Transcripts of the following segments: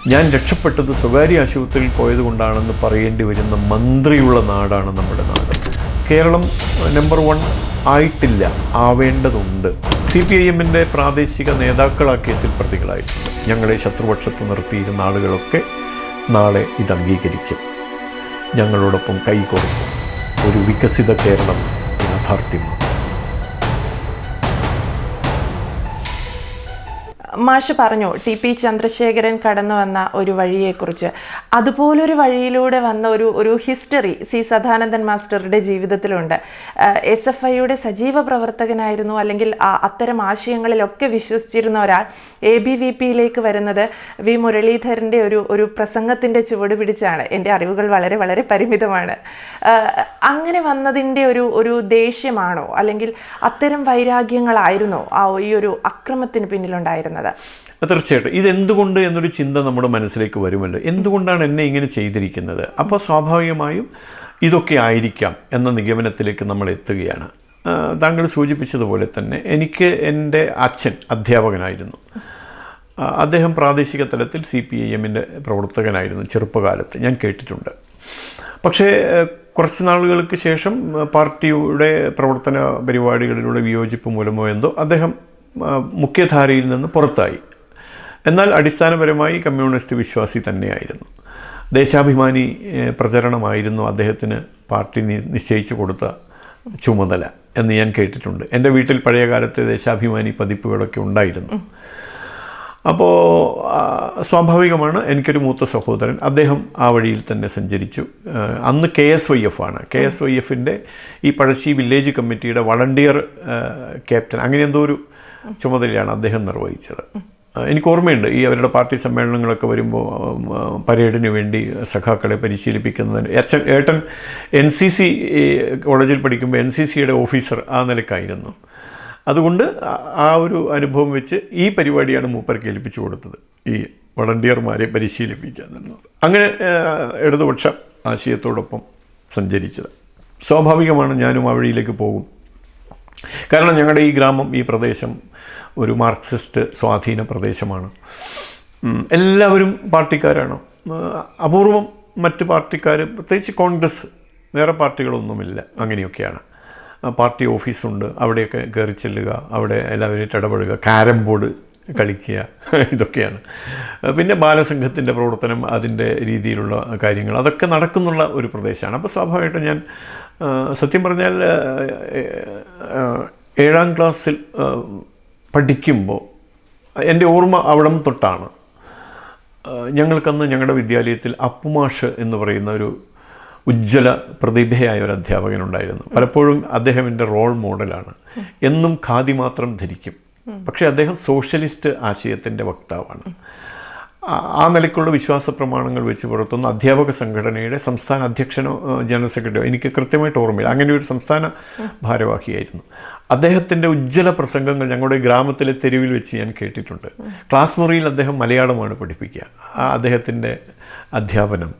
ഞാൻ രക്ഷപ്പെട്ടത് സ്വകാര്യ ആശുപത്രിയിൽ പോയതുകൊണ്ടാണെന്ന് പറയേണ്ടി വരുന്ന മന്ത്രിയുള്ള നാടാണ് നമ്മുടെ നാട്. കേരളം നമ്പർ 1 ആയിട്ടില്ല, ആവേണ്ടതുണ്ട്. CPIMൻ്റെ പ്രാദേശിക നേതാക്കൾ ആ കേസിൽ പ്രതികളായിട്ടുണ്ട്. ഞങ്ങളെ ശത്രുപക്ഷത്ത് നിർത്തിയിരുന്ന ആളുകളൊക്കെ നാളെ ഇത് അംഗീകരിക്കും, ഞങ്ങളോടൊപ്പം കൈകോർക്കും. ഒരു വികസിത കേരളം യാഥാർത്ഥ്യമാണ്. മാഷ് പറഞ്ഞു TP ചന്ദ്രശേഖരൻ കടന്നു വന്ന ഒരു വഴിയെക്കുറിച്ച്. അതുപോലൊരു വഴിയിലൂടെ വന്ന ഒരു ഹിസ്റ്ററി സദാനന്ദൻ മാസ്റ്ററുടെ ജീവിതത്തിലുണ്ട്. SFIയുടെ സജീവ പ്രവർത്തകനായിരുന്നു, അല്ലെങ്കിൽ അത്തരം ആശയങ്ങളിലൊക്കെ വിശ്വസിച്ചിരുന്ന ഒരാൾ ABVPയിലേക്ക് വരുന്നത് V മുരളീധരൻ്റെ ഒരു പ്രസംഗത്തിൻ്റെ ചുവട് പിടിച്ചാണ്. എൻ്റെ അറിവുകൾ വളരെ വളരെ പരിമിതമാണ്. അങ്ങനെ വന്നതിൻ്റെ ഒരു ദേഷ്യമാണോ, അല്ലെങ്കിൽ അത്തരം വൈരാഗ്യങ്ങളായിരുന്നോ ഈ ഒരു അക്രമത്തിന് പിന്നിലുണ്ടായിരുന്നത്? തീർച്ചയായിട്ടും ഇതെന്തുകൊണ്ട് എന്നൊരു ചിന്ത നമ്മുടെ മനസ്സിലേക്ക് വരുമല്ലോ. എന്തുകൊണ്ടാണ് എന്നെ ഇങ്ങനെ ചെയ്തിരിക്കുന്നത്? അപ്പോൾ സ്വാഭാവികമായും ഇതൊക്കെ ആയിരിക്കാം എന്ന നിഗമനത്തിലേക്ക് നമ്മൾ എത്തുകയാണ്. താങ്കൾ സൂചിപ്പിച്ചതുപോലെ തന്നെ എനിക്ക് എൻ്റെ അച്ഛൻ അധ്യാപകനായിരുന്നു. അദ്ദേഹം പ്രാദേശിക തലത്തിൽ CPIMൻ്റെ പ്രവർത്തകനായിരുന്നു ചെറുപ്പകാലത്ത്, ഞാൻ കേട്ടിട്ടുണ്ട്. പക്ഷേ കുറച്ച് നാളുകൾക്ക് ശേഷം പാർട്ടിയുടെ പ്രവർത്തന പരിപാടികളിലൂടെ വിയോജിപ്പ് മൂലമോ എന്തോ അദ്ദേഹം മുഖ്യധാരയിൽ നിന്ന് പുറത്തായി. എന്നാൽ അടിസ്ഥാനപരമായി കമ്മ്യൂണിസ്റ്റ് വിശ്വാസി തന്നെയായിരുന്നു. ദേശാഭിമാനി പ്രചരണമായിരുന്നു അദ്ദേഹത്തിന് പാർട്ടി നിശ്ചയിച്ചു കൊടുത്ത ചുമതല എന്ന് ഞാൻ കേട്ടിട്ടുണ്ട്. എൻ്റെ വീട്ടിൽ പഴയ കാലത്തെ ദേശാഭിമാനി പതിപ്പുകളൊക്കെ ഉണ്ടായിരുന്നു. അപ്പോൾ സ്വാഭാവികമാണ്, എനിക്കൊരു മൂത്ത സഹോദരൻ, അദ്ദേഹം ആ വഴിയിൽ തന്നെ സഞ്ചരിച്ചു. അന്ന് KSYF ആണ്. KSYFൻ്റെ ഈ പഴശ്ശി വില്ലേജ് കമ്മിറ്റിയുടെ വളണ്ടിയർ ക്യാപ്റ്റൻ, അങ്ങനെ എന്തോ ഒരു ചുമതലയാണ് അദ്ദേഹം നിർവഹിച്ചത്. എനിക്ക് ഓർമ്മയുണ്ട്, ഈ അവരുടെ പാർട്ടി സമ്മേളനങ്ങളൊക്കെ വരുമ്പോൾ പരേഡിന് വേണ്ടി സഖാക്കളെ പരിശീലിപ്പിക്കുന്നതിന് ഏട്ടൻ NCC കോളേജിൽ പഠിക്കുമ്പോൾ NCCയുടെ ഓഫീസർ ആ നിലക്കായിരുന്നു. അതുകൊണ്ട് ആ ഒരു അനുഭവം വെച്ച് ഈ പരിപാടിയാണ് മൂപ്പർക്ക് ഏൽപ്പിച്ചു കൊടുത്തത്, ഈ വളണ്ടിയർമാരെ പരിശീലിപ്പിക്കുക എന്നുള്ളത്. അങ്ങനെ ഇടതുപക്ഷ ആശയത്തോടൊപ്പം സഞ്ചരിച്ചത്. സ്വാഭാവികമാണ് ഞാനും ആ വഴിയിലേക്ക് പോകും. കാരണം ഞങ്ങളുടെ ഈ ഗ്രാമം, ഈ പ്രദേശം ഒരു മാർക്സിസ്റ്റ് സ്വാധീന പ്രദേശമാണ്. എല്ലാവരും പാർട്ടിക്കാരാണ്. അപൂർവം മറ്റ് പാർട്ടിക്കാർ, പ്രത്യേകിച്ച് കോൺഗ്രസ്, വേറെ പാർട്ടികളൊന്നുമില്ല. അങ്ങനെയൊക്കെയാണ്. പാർട്ടി ഓഫീസുണ്ട്, അവിടെയൊക്കെ കയറി ചെല്ലുക, അവിടെ എല്ലാവരും ഇടപഴകുക, കാരം ബോർഡ് കളിക്കുക, ഇതൊക്കെയാണ്. പിന്നെ ബാലസംഘത്തിൻ്റെ പ്രവർത്തനം, അതിൻ്റെ രീതിയിലുള്ള കാര്യങ്ങൾ, അതൊക്കെ നടക്കുന്നുള്ള ഒരു പ്രദേശമാണ്. അപ്പോൾ സ്വാഭാവികമായിട്ടും ഞാൻ സത്യം പറഞ്ഞാൽ 7ാം ക്ലാസ്സിൽ പഠിക്കുമ്പോൾ എൻ്റെ ഓർമ്മ അവിടം തൊട്ടാണ്. ഞങ്ങൾക്കന്ന് ഞങ്ങളുടെ വിദ്യാലയത്തിൽ അപ്പുമാഷ് എന്ന് പറയുന്ന ഒരു ഉജ്ജ്വല പ്രതിഭയായ ഒരു അധ്യാപകനുണ്ടായിരുന്നു. പലപ്പോഴും അദ്ദേഹം എൻ്റെ റോൾ മോഡലാണ്. എന്നും ഖാദി മാത്രം ധരിക്കും, പക്ഷേ അദ്ദേഹം സോഷ്യലിസ്റ്റ് ആശയത്തിൻ്റെ വക്താവാണ്. ആ നിലയ്ക്കുള്ള വിശ്വാസ പ്രമാണങ്ങൾ വെച്ച് പുറത്തുന്ന അധ്യാപക സംഘടനയുടെ സംസ്ഥാന അധ്യക്ഷനോ ജനറൽ സെക്രട്ടറിയോ എനിക്ക് കൃത്യമായിട്ട് ഓർമ്മയില്ല, അങ്ങനെ ഒരു സംസ്ഥാന ഭാരവാഹിയായിരുന്നു. അദ്ദേഹത്തിൻ്റെ ഉജ്ജ്വല പ്രസംഗങ്ങൾ ഞങ്ങളുടെ ഗ്രാമത്തിലെ തെരുവിൽ വെച്ച് ഞാൻ കേട്ടിട്ടുണ്ട്. ക്ലാസ് മുറിയിൽ അദ്ദേഹം മലയാളമാണ് പഠിപ്പിക്കുക. അദ്ദേഹത്തിൻ്റെ അധ്യാപനം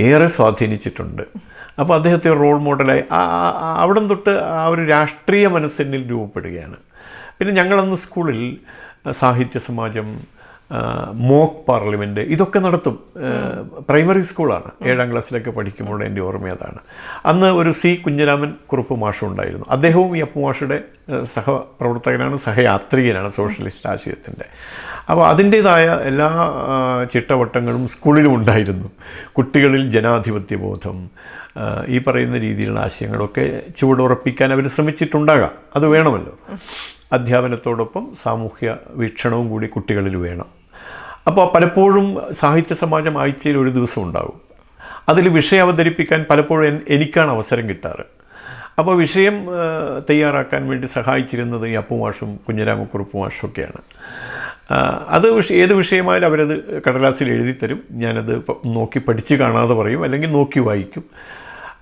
ഏറെ സ്വാധീനിച്ചിട്ടുണ്ട്. അപ്പോൾ അദ്ദേഹത്തെ റോൾ മോഡലായി അവിടം തൊട്ട് ആ ഒരു രാഷ്ട്രീയ മനസ്സെന്നിൽ രൂപപ്പെടുകയാണ്. പിന്നെ ഞങ്ങളന്ന് സ്കൂളിൽ സാഹിത്യ സമാജം, മോക്ക് പാർലമെൻറ്റ്, ഇതൊക്കെ നടത്തും. പ്രൈമറി സ്കൂളാണ്. 7ാം ക്ലാസ്സിലൊക്കെ പഠിക്കുമ്പോൾ എൻ്റെ ഓർമ്മ അതാണ്. അന്ന് ഒരു C കുഞ്ഞിരാമൻ കുറുപ്പ് മാഷും ഉണ്ടായിരുന്നു. അദ്ദേഹവും ഈ അപ്പുമാഷയുടെ സഹപ്രവർത്തകനാണ്, സഹയാത്രികനാണ് സോഷ്യലിസ്റ്റ് ആശയത്തിൻ്റെ. അപ്പോൾ അതിൻ്റേതായ എല്ലാ ചിട്ടവട്ടങ്ങളും സ്കൂളിലും ഉണ്ടായിരുന്നു. കുട്ടികളിൽ ജനാധിപത്യ ബോധം, ഈ പറയുന്ന രീതിയിലുള്ള ആശയങ്ങളൊക്കെ ചുവടുറപ്പിക്കാൻ അവർ ശ്രമിച്ചിട്ടുണ്ടാകാം. അത് വേണമല്ലോ. അധ്യാപനത്തോടൊപ്പം സാമൂഹ്യ വീക്ഷണവും കൂടി കുട്ടികളിൽ വേണം. അപ്പോൾ പലപ്പോഴും സാഹിത്യ സമാജം ആഴ്ചയിൽ ഒരു ദിവസം ഉണ്ടാകും. അതിൽ വിഷയം അവതരിപ്പിക്കാൻ പലപ്പോഴും എനിക്കാണ് അവസരം കിട്ടാറ്. അപ്പോൾ വിഷയം തയ്യാറാക്കാൻ വേണ്ടി സഹായിച്ചിരുന്നത് ഈ അപ്പുമാഷും കുഞ്ഞിരാമക്കുറുപ്പ് മാഷും ഒക്കെയാണ്. അത് ഏത് വിഷയമായാലും അവരത് കടലാസിൽ എഴുതിത്തരും. ഞാനത് നോക്കി പഠിച്ച് കാണാതെ പറയും, അല്ലെങ്കിൽ നോക്കി വായിക്കും.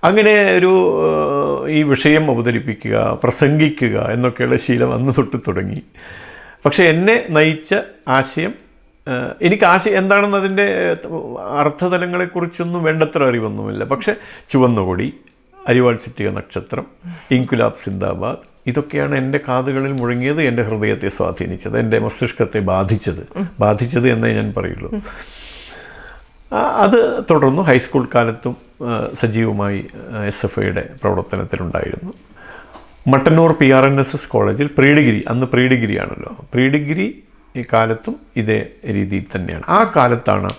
അങ്ങനെ ഈ വിഷയം അവതരിപ്പിക്കുക, പ്രസംഗിക്കുക എന്നൊക്കെയുള്ള ശീലം അന്ന് തൊട്ട് തുടങ്ങി. പക്ഷേ എന്നെ നയിച്ച ആശയം, എനിക്ക് ആശയം എന്താണെന്ന് അതിൻ്റെ അർത്ഥതലങ്ങളെക്കുറിച്ചൊന്നും വേണ്ടത്ര അറിവൊന്നുമില്ല. പക്ഷേ ചുവന്നുകൊടി, അരിവാൾ ചുറ്റിക നക്ഷത്രം, ഇൻകുലാബ് സിന്ദാബാദ്, ഇതൊക്കെയാണ് എൻ്റെ കാതുകളിൽ മുഴങ്ങിയത്, എൻ്റെ ഹൃദയത്തെ സ്വാധീനിച്ചത്, എൻ്റെ മസ്തിഷ്കത്തെ ബാധിച്ചത് എന്നേ ഞാൻ പറയുള്ളൂ. അത് തുടർന്നു. ഹൈസ്കൂൾ കാലത്തും സജീവമായി SFIയുടെ പ്രവർത്തനത്തിലുണ്ടായിരുന്നു. മട്ടന്നൂർ PRNSS കോളേജിൽ പ്രീ ഡിഗ്രി, അന്ന് പ്രീ ഡിഗ്രി ആണല്ലോ, പ്രീ ഡിഗ്രി ഈ കാലത്തും ഇതേ രീതിയിൽ തന്നെയാണ്. ആ കാലത്താണ്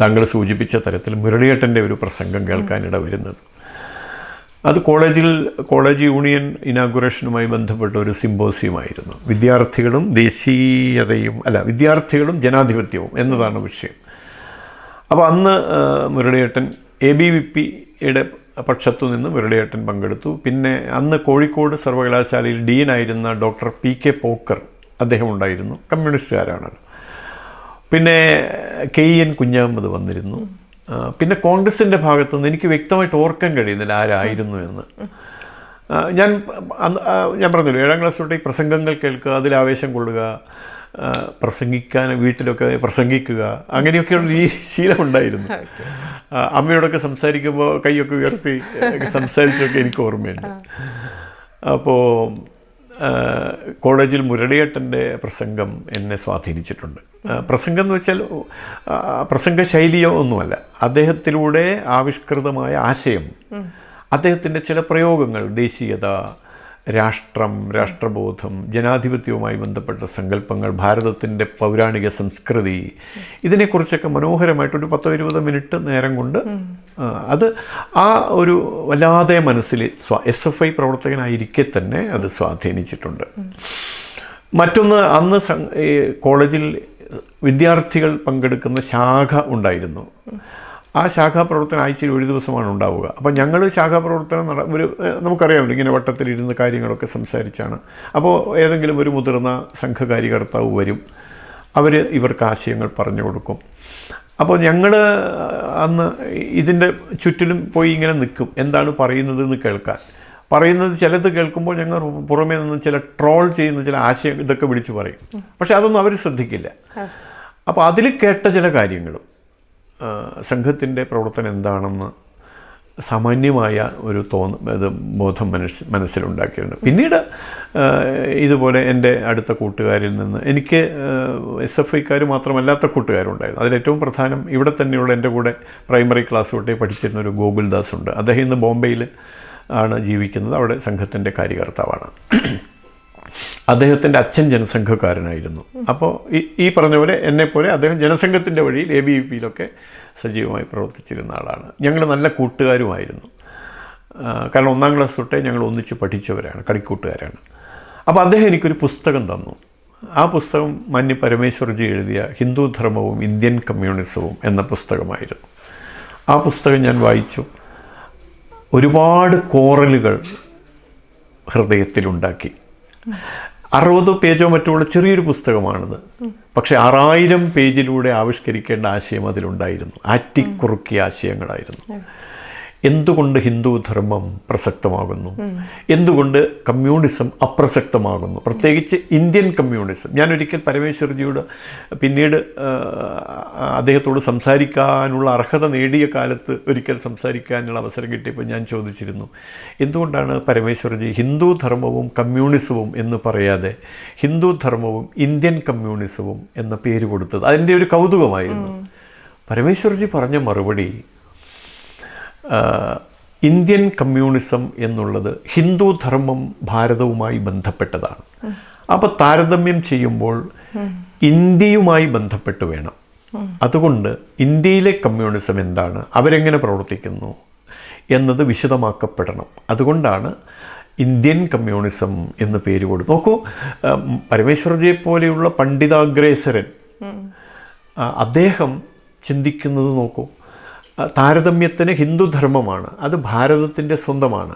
താങ്കൾ സൂചിപ്പിച്ച തരത്തിൽ മുരളിയേട്ടൻ്റെ ഒരു പ്രസംഗം കേൾക്കാനിട വരുന്നത്. അത് കോളേജ് യൂണിയൻ ഇനാഗുറേഷനുമായി ബന്ധപ്പെട്ട ഒരു സിമ്പോസിയമായിരുന്നു. വിദ്യാർത്ഥികളും ജനാധിപത്യവും എന്നതാണ് വിഷയം. അപ്പോൾ അന്ന് മുരളിയേട്ടൻ ABVPയുടെ പക്ഷത്തു നിന്ന് മുരളിയേട്ടൻ പങ്കെടുത്തു. പിന്നെ അന്ന് കോഴിക്കോട് സർവകലാശാലയിൽ ഡീനായിരുന്ന ഡോക്ടർ PK പോക്കർ അദ്ദേഹം ഉണ്ടായിരുന്നു, കമ്മ്യൂണിസ്റ്റുകാരാണല്ലോ. പിന്നെ KN കുഞ്ഞഹമ്മദ് വന്നിരുന്നു. പിന്നെ കോൺഗ്രസിൻ്റെ ഭാഗത്തുനിന്ന് എനിക്ക് വ്യക്തമായിട്ട് ഓർക്കാൻ കഴിയുന്നില്ല ആരായിരുന്നു എന്ന്. ഞാൻ പറഞ്ഞല്ലോ, 7ാം ക്ലാസ് തൊട്ട് ഈ പ്രസംഗങ്ങൾ കേൾക്കുക, അതിൽ ആവേശം കൊള്ളുക, പ്രസംഗിക്കാൻ വീട്ടിലൊക്കെ പ്രസംഗിക്കുക, അങ്ങനെയൊക്കെയുള്ള ശീലമുണ്ടായിരുന്നു. അമ്മയോടൊക്കെ സംസാരിക്കുമ്പോൾ കൈയൊക്കെ ഉയർത്തി സംസാരിച്ചൊക്കെ എനിക്ക് ഓർമ്മയുണ്ട്. അപ്പോൾ കോളേജിൽ മുരളിയേട്ടൻ്റെ പ്രസംഗം എന്നെ സ്വാധീനിച്ചിട്ടുണ്ട്. പ്രസംഗം എന്ന് വെച്ചാൽ പ്രസംഗ ശൈലിയോ ഒന്നുമല്ല, അദ്ദേഹത്തിലൂടെ ആവിഷ്കൃതമായ ആശയം, അദ്ദേഹത്തിൻ്റെ ചില പ്രയോഗങ്ങൾ, ദേശീയത, രാഷ്ട്രം, രാഷ്ട്രബോധം, ജനാധിപത്യവുമായി ബന്ധപ്പെട്ട സങ്കല്പങ്ങൾ, ഭാരതത്തിൻ്റെ പൗരാണിക സംസ്കൃതി, ഇതിനെക്കുറിച്ചൊക്കെ മനോഹരമായിട്ടൊരു 10-20 മിനിറ്റ് നേരം കൊണ്ട് അത് ആ ഒരു വല്ലാതെ മനസ്സിൽ SFI പ്രവർത്തകനായിരിക്കെ തന്നെ അത് സ്വാധീനിച്ചിട്ടുണ്ട്. മറ്റൊന്ന്, അന്ന് കോളേജിൽ വിദ്യാർത്ഥികൾ പങ്കെടുക്കുന്ന ശാഖ ഉണ്ടായിരുന്നു. ആ ശാഖാപ്രവർത്തനം ആഴ്ചയിൽ ഒരു ദിവസമാണ് ഉണ്ടാവുക. അപ്പം ഞങ്ങൾ ശാഖാപ്രവർത്തനം നമുക്കറിയാമല്ലോ, ഇങ്ങനെ വട്ടത്തിലിരുന്ന് കാര്യങ്ങളൊക്കെ സംസാരിച്ചാണ്. അപ്പോൾ ഏതെങ്കിലും ഒരു മുതിർന്ന സംഘകാര്യകർത്താവ് വരും, അവർ ഇവർക്ക് ആശയങ്ങൾ പറഞ്ഞു കൊടുക്കും. അപ്പോൾ ഞങ്ങൾ അന്ന് ഇതിൻ്റെ ചുറ്റിലും പോയി ഇങ്ങനെ നിൽക്കും, എന്താണ് പറയുന്നതെന്ന് കേൾക്കാൻ. പറയുന്നത് ചിലത് കേൾക്കുമ്പോൾ ഞങ്ങൾ പുറമേ നിന്ന് ചില ട്രോൾ ചെയ്യുന്ന ചില ആശയം ഇതൊക്കെ വിളിച്ച് പറയും. പക്ഷെ അതൊന്നും അവർ ശ്രദ്ധിക്കില്ല. അപ്പോൾ അതിൽ കേട്ട ചില കാര്യങ്ങളും സംഘത്തിൻ്റെ പ്രവർത്തനം എന്താണെന്ന് സാമാന്യമായ ഒരു ബോധം മനസ്സിലുണ്ടാക്കിയിട്ടുണ്ട്. പിന്നീട് ഇതുപോലെ എൻ്റെ അടുത്ത കൂട്ടുകാരിൽ നിന്ന് എനിക്ക് SFIക്കാർ മാത്രമല്ലാത്ത കൂട്ടുകാരുണ്ടായിരുന്നു. അതിലേറ്റവും പ്രധാനം ഇവിടെ തന്നെയുള്ള എൻ്റെ കൂടെ പ്രൈമറി ക്ലാസ് തൊട്ടേ പഠിച്ചിരുന്ന ഒരു ഗോകുൽദാസ് ഉണ്ട്. അദ്ദേഹം ഇന്ന് ബോംബെയിൽ ആണ് ജീവിക്കുന്നത്, അവിടെ സംഘത്തിൻ്റെ കാര്യകർത്താവാണ്. അദ്ദേഹത്തിൻ്റെ അച്ഛൻ ജനസംഘക്കാരനായിരുന്നു. അപ്പോൾ ഈ പറഞ്ഞ പോലെ എന്നെപ്പോലെ അദ്ദേഹം ജനസംഘത്തിൻ്റെ വഴിയിൽ ABVPയിലൊക്കെ സജീവമായി പ്രവർത്തിച്ചിരുന്ന ആളാണ്. ഞങ്ങൾ നല്ല കൂട്ടുകാരുമായിരുന്നു. കാരണം 1ാം ക്ലാസ് തൊട്ടേ ഞങ്ങൾ ഒന്നിച്ച് പഠിച്ചവരാണ്, കളിക്കൂട്ടുകാരാണ്. അപ്പോൾ അദ്ദേഹം എനിക്കൊരു പുസ്തകം തന്നു. ആ പുസ്തകം മാന്യ പരമേശ്വർജി എഴുതിയ ഹിന്ദു ധർമ്മവും ഇന്ത്യൻ കമ്മ്യൂണിസവും എന്ന പുസ്തകമായിരുന്നു. ആ പുസ്തകം ഞാൻ വായിച്ചു. ഒരുപാട് കോറലുകൾ ഹൃദയത്തിലുണ്ടാക്കി. 60 പേജോ മറ്റുള്ള ചെറിയൊരു പുസ്തകമാണിത്. പക്ഷേ 6000 പേജിലൂടെ ആവിഷ്കരിക്കേണ്ട ആശയം അതിലുണ്ടായിരുന്നു. ആറ്റിക്കുറുക്കിയ ആശയങ്ങളായിരുന്നു. എന്തുകൊണ്ട് ഹിന്ദു ധർമ്മം പ്രസക്തമാകുന്നു, എന്തുകൊണ്ട് കമ്മ്യൂണിസം അപ്രസക്തമാകുന്നു, പ്രത്യേകിച്ച് ഇന്ത്യൻ കമ്മ്യൂണിസം. ഞാനൊരിക്കൽ പരമേശ്വർജിയോട് പിന്നീട് അദ്ദേഹത്തോട് സംസാരിക്കാനുള്ള അർഹത നേടിയ കാലത്ത് ഒരിക്കൽ സംസാരിക്കാനുള്ള അവസരം കിട്ടിയപ്പോൾ ഞാൻ ചോദിച്ചിരുന്നു, എന്തുകൊണ്ടാണ് പരമേശ്വർജി ഹിന്ദു ധർമ്മവും കമ്മ്യൂണിസവും എന്ന് പറയാതെ ഹിന്ദു ധർമ്മവും ഇന്ത്യൻ കമ്മ്യൂണിസവും എന്ന പേര് കൊടുത്തത്? അതിൻ്റെ ഒരു കൗതുകമായിരുന്നു. പരമേശ്വർജി പറഞ്ഞ മറുപടി, ഇന്ത്യൻ കമ്മ്യൂണിസം എന്നുള്ളത് ഹിന്ദു ധർമ്മം ഭാരതവുമായി ബന്ധപ്പെട്ടതാണ്. അപ്പോൾ താരതമ്യം ചെയ്യുമ്പോൾ ഇന്ത്യയുമായി ബന്ധപ്പെട്ട് വേണം. അതുകൊണ്ട് ഇന്ത്യയിലെ കമ്മ്യൂണിസം എന്താണ്, അവരെങ്ങനെ പ്രവർത്തിക്കുന്നു എന്നത് വിശദമാക്കപ്പെടണം. അതുകൊണ്ടാണ് ഇന്ത്യൻ കമ്മ്യൂണിസം എന്ന് പേര് കൊടുത്തു. നോക്കൂ, പരമേശ്വർജിയെ പോലെയുള്ള പണ്ഡിതാഗ്രേസരൻ അദ്ദേഹം ചിന്തിക്കുന്നത് നോക്കൂ. താരതമ്യത്തിന് ഹിന്ദുധർമ്മമാണ്, അത് ഭാരതത്തിൻ്റെ സ്വന്തമാണ്.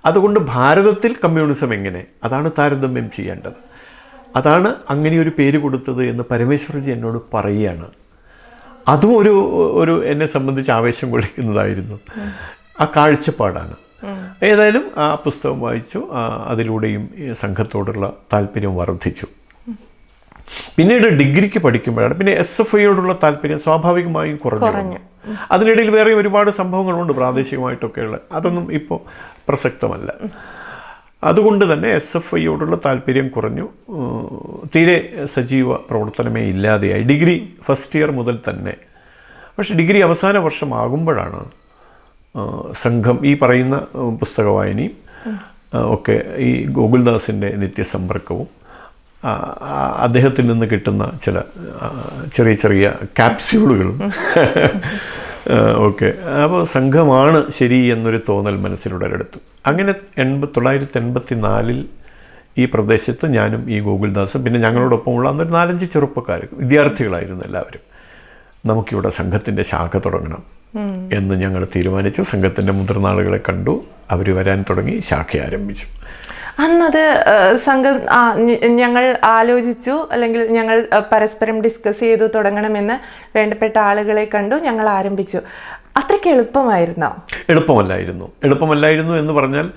അതുകൊണ്ട് ഭാരതത്തിൽ കമ്മ്യൂണിസം എങ്ങനെ, അതാണ് താരതമ്യം ചെയ്യേണ്ടത്. അതാണ് അങ്ങനെയൊരു പേര് കൊടുത്തത് എന്ന് പരമേശ്വർജി എന്നോട് പറയുകയാണ്. അതും ഒരു എന്നെ സംബന്ധിച്ച് ആവേശം കൊള്ളിക്കുന്നതായിരുന്നു. ആ കാഴ്ചപ്പാടാണ്. ഏതായാലും ആ പുസ്തകം വായിച്ചു. അതിലൂടെയും സംഘത്തോടുള്ള താല്പര്യം വർദ്ധിച്ചു. പിന്നീട് ഡിഗ്രിക്ക് പഠിക്കുമ്പോഴാണ് പിന്നെ SFIയോടുള്ള താല്പര്യം സ്വാഭാവികമായും കുറഞ്ഞു. അതിനിടയിൽ വേറെ ഒരുപാട് സംഭവങ്ങളുണ്ട് പ്രാദേശികമായിട്ടൊക്കെയുള്ള, അതൊന്നും ഇപ്പോൾ പ്രസക്തമല്ല. അതുകൊണ്ട് തന്നെ SFIയോടുള്ള താല്പര്യം കുറഞ്ഞു. തീരെ സജീവ പ്രവർത്തനമേ ഇല്ലാതെയായി. ഡിഗ്രി ഫസ്റ്റ് ഇയർ മുതൽ തന്നെ പക്ഷേ ഡിഗ്രി അവസാന വർഷമാകുമ്പോഴാണ് സംഘം ഈ പറയുന്ന പുസ്തക വായനയും ഒക്കെ ഈ ഗോകുൽദാസിൻ്റെ നിത്യസമ്പർക്കവും അദ്ദേഹത്തിൽ നിന്ന് കിട്ടുന്ന ചില ചെറിയ ചെറിയ ക്യാപ്സ്യൂളുകളും ഓക്കെ, അപ്പോൾ സംഘമാണ് ശരി എന്നൊരു തോന്നൽ മനസ്സിലുടലെടുത്തു. അങ്ങനെ 1984 ഈ പ്രദേശത്ത് ഞാനും ഈ ഗോകുൽദാസും പിന്നെ ഞങ്ങളോടൊപ്പമുള്ള അന്നൊരു 4-5 ചെറുപ്പക്കാർ വിദ്യാർത്ഥികളായിരുന്നു എല്ലാവരും. നമുക്കിവിടെ സംഘത്തിൻ്റെ ശാഖ തുടങ്ങണം എന്ന് ഞങ്ങൾ തീരുമാനിച്ചു. സംഘത്തിൻ്റെ മുതിർന്ന ആളുകളെ കണ്ടു, അവർ വരാൻ തുടങ്ങി, ശാഖ ആരംഭിച്ചു. അന്നത് സംഘം ഞങ്ങൾ ആലോചിച്ചു, അല്ലെങ്കിൽ ഞങ്ങൾ പരസ്പരം ഡിസ്കസ് ചെയ്തു തുടങ്ങണമെന്ന് വേണ്ടപ്പെട്ട ആളുകളെ കണ്ടു, ഞങ്ങൾ ആരംഭിച്ചു. അത്രയ്ക്ക് എളുപ്പമായിരുന്നോ? എളുപ്പമല്ലായിരുന്നു എന്ന് പറഞ്ഞാൽ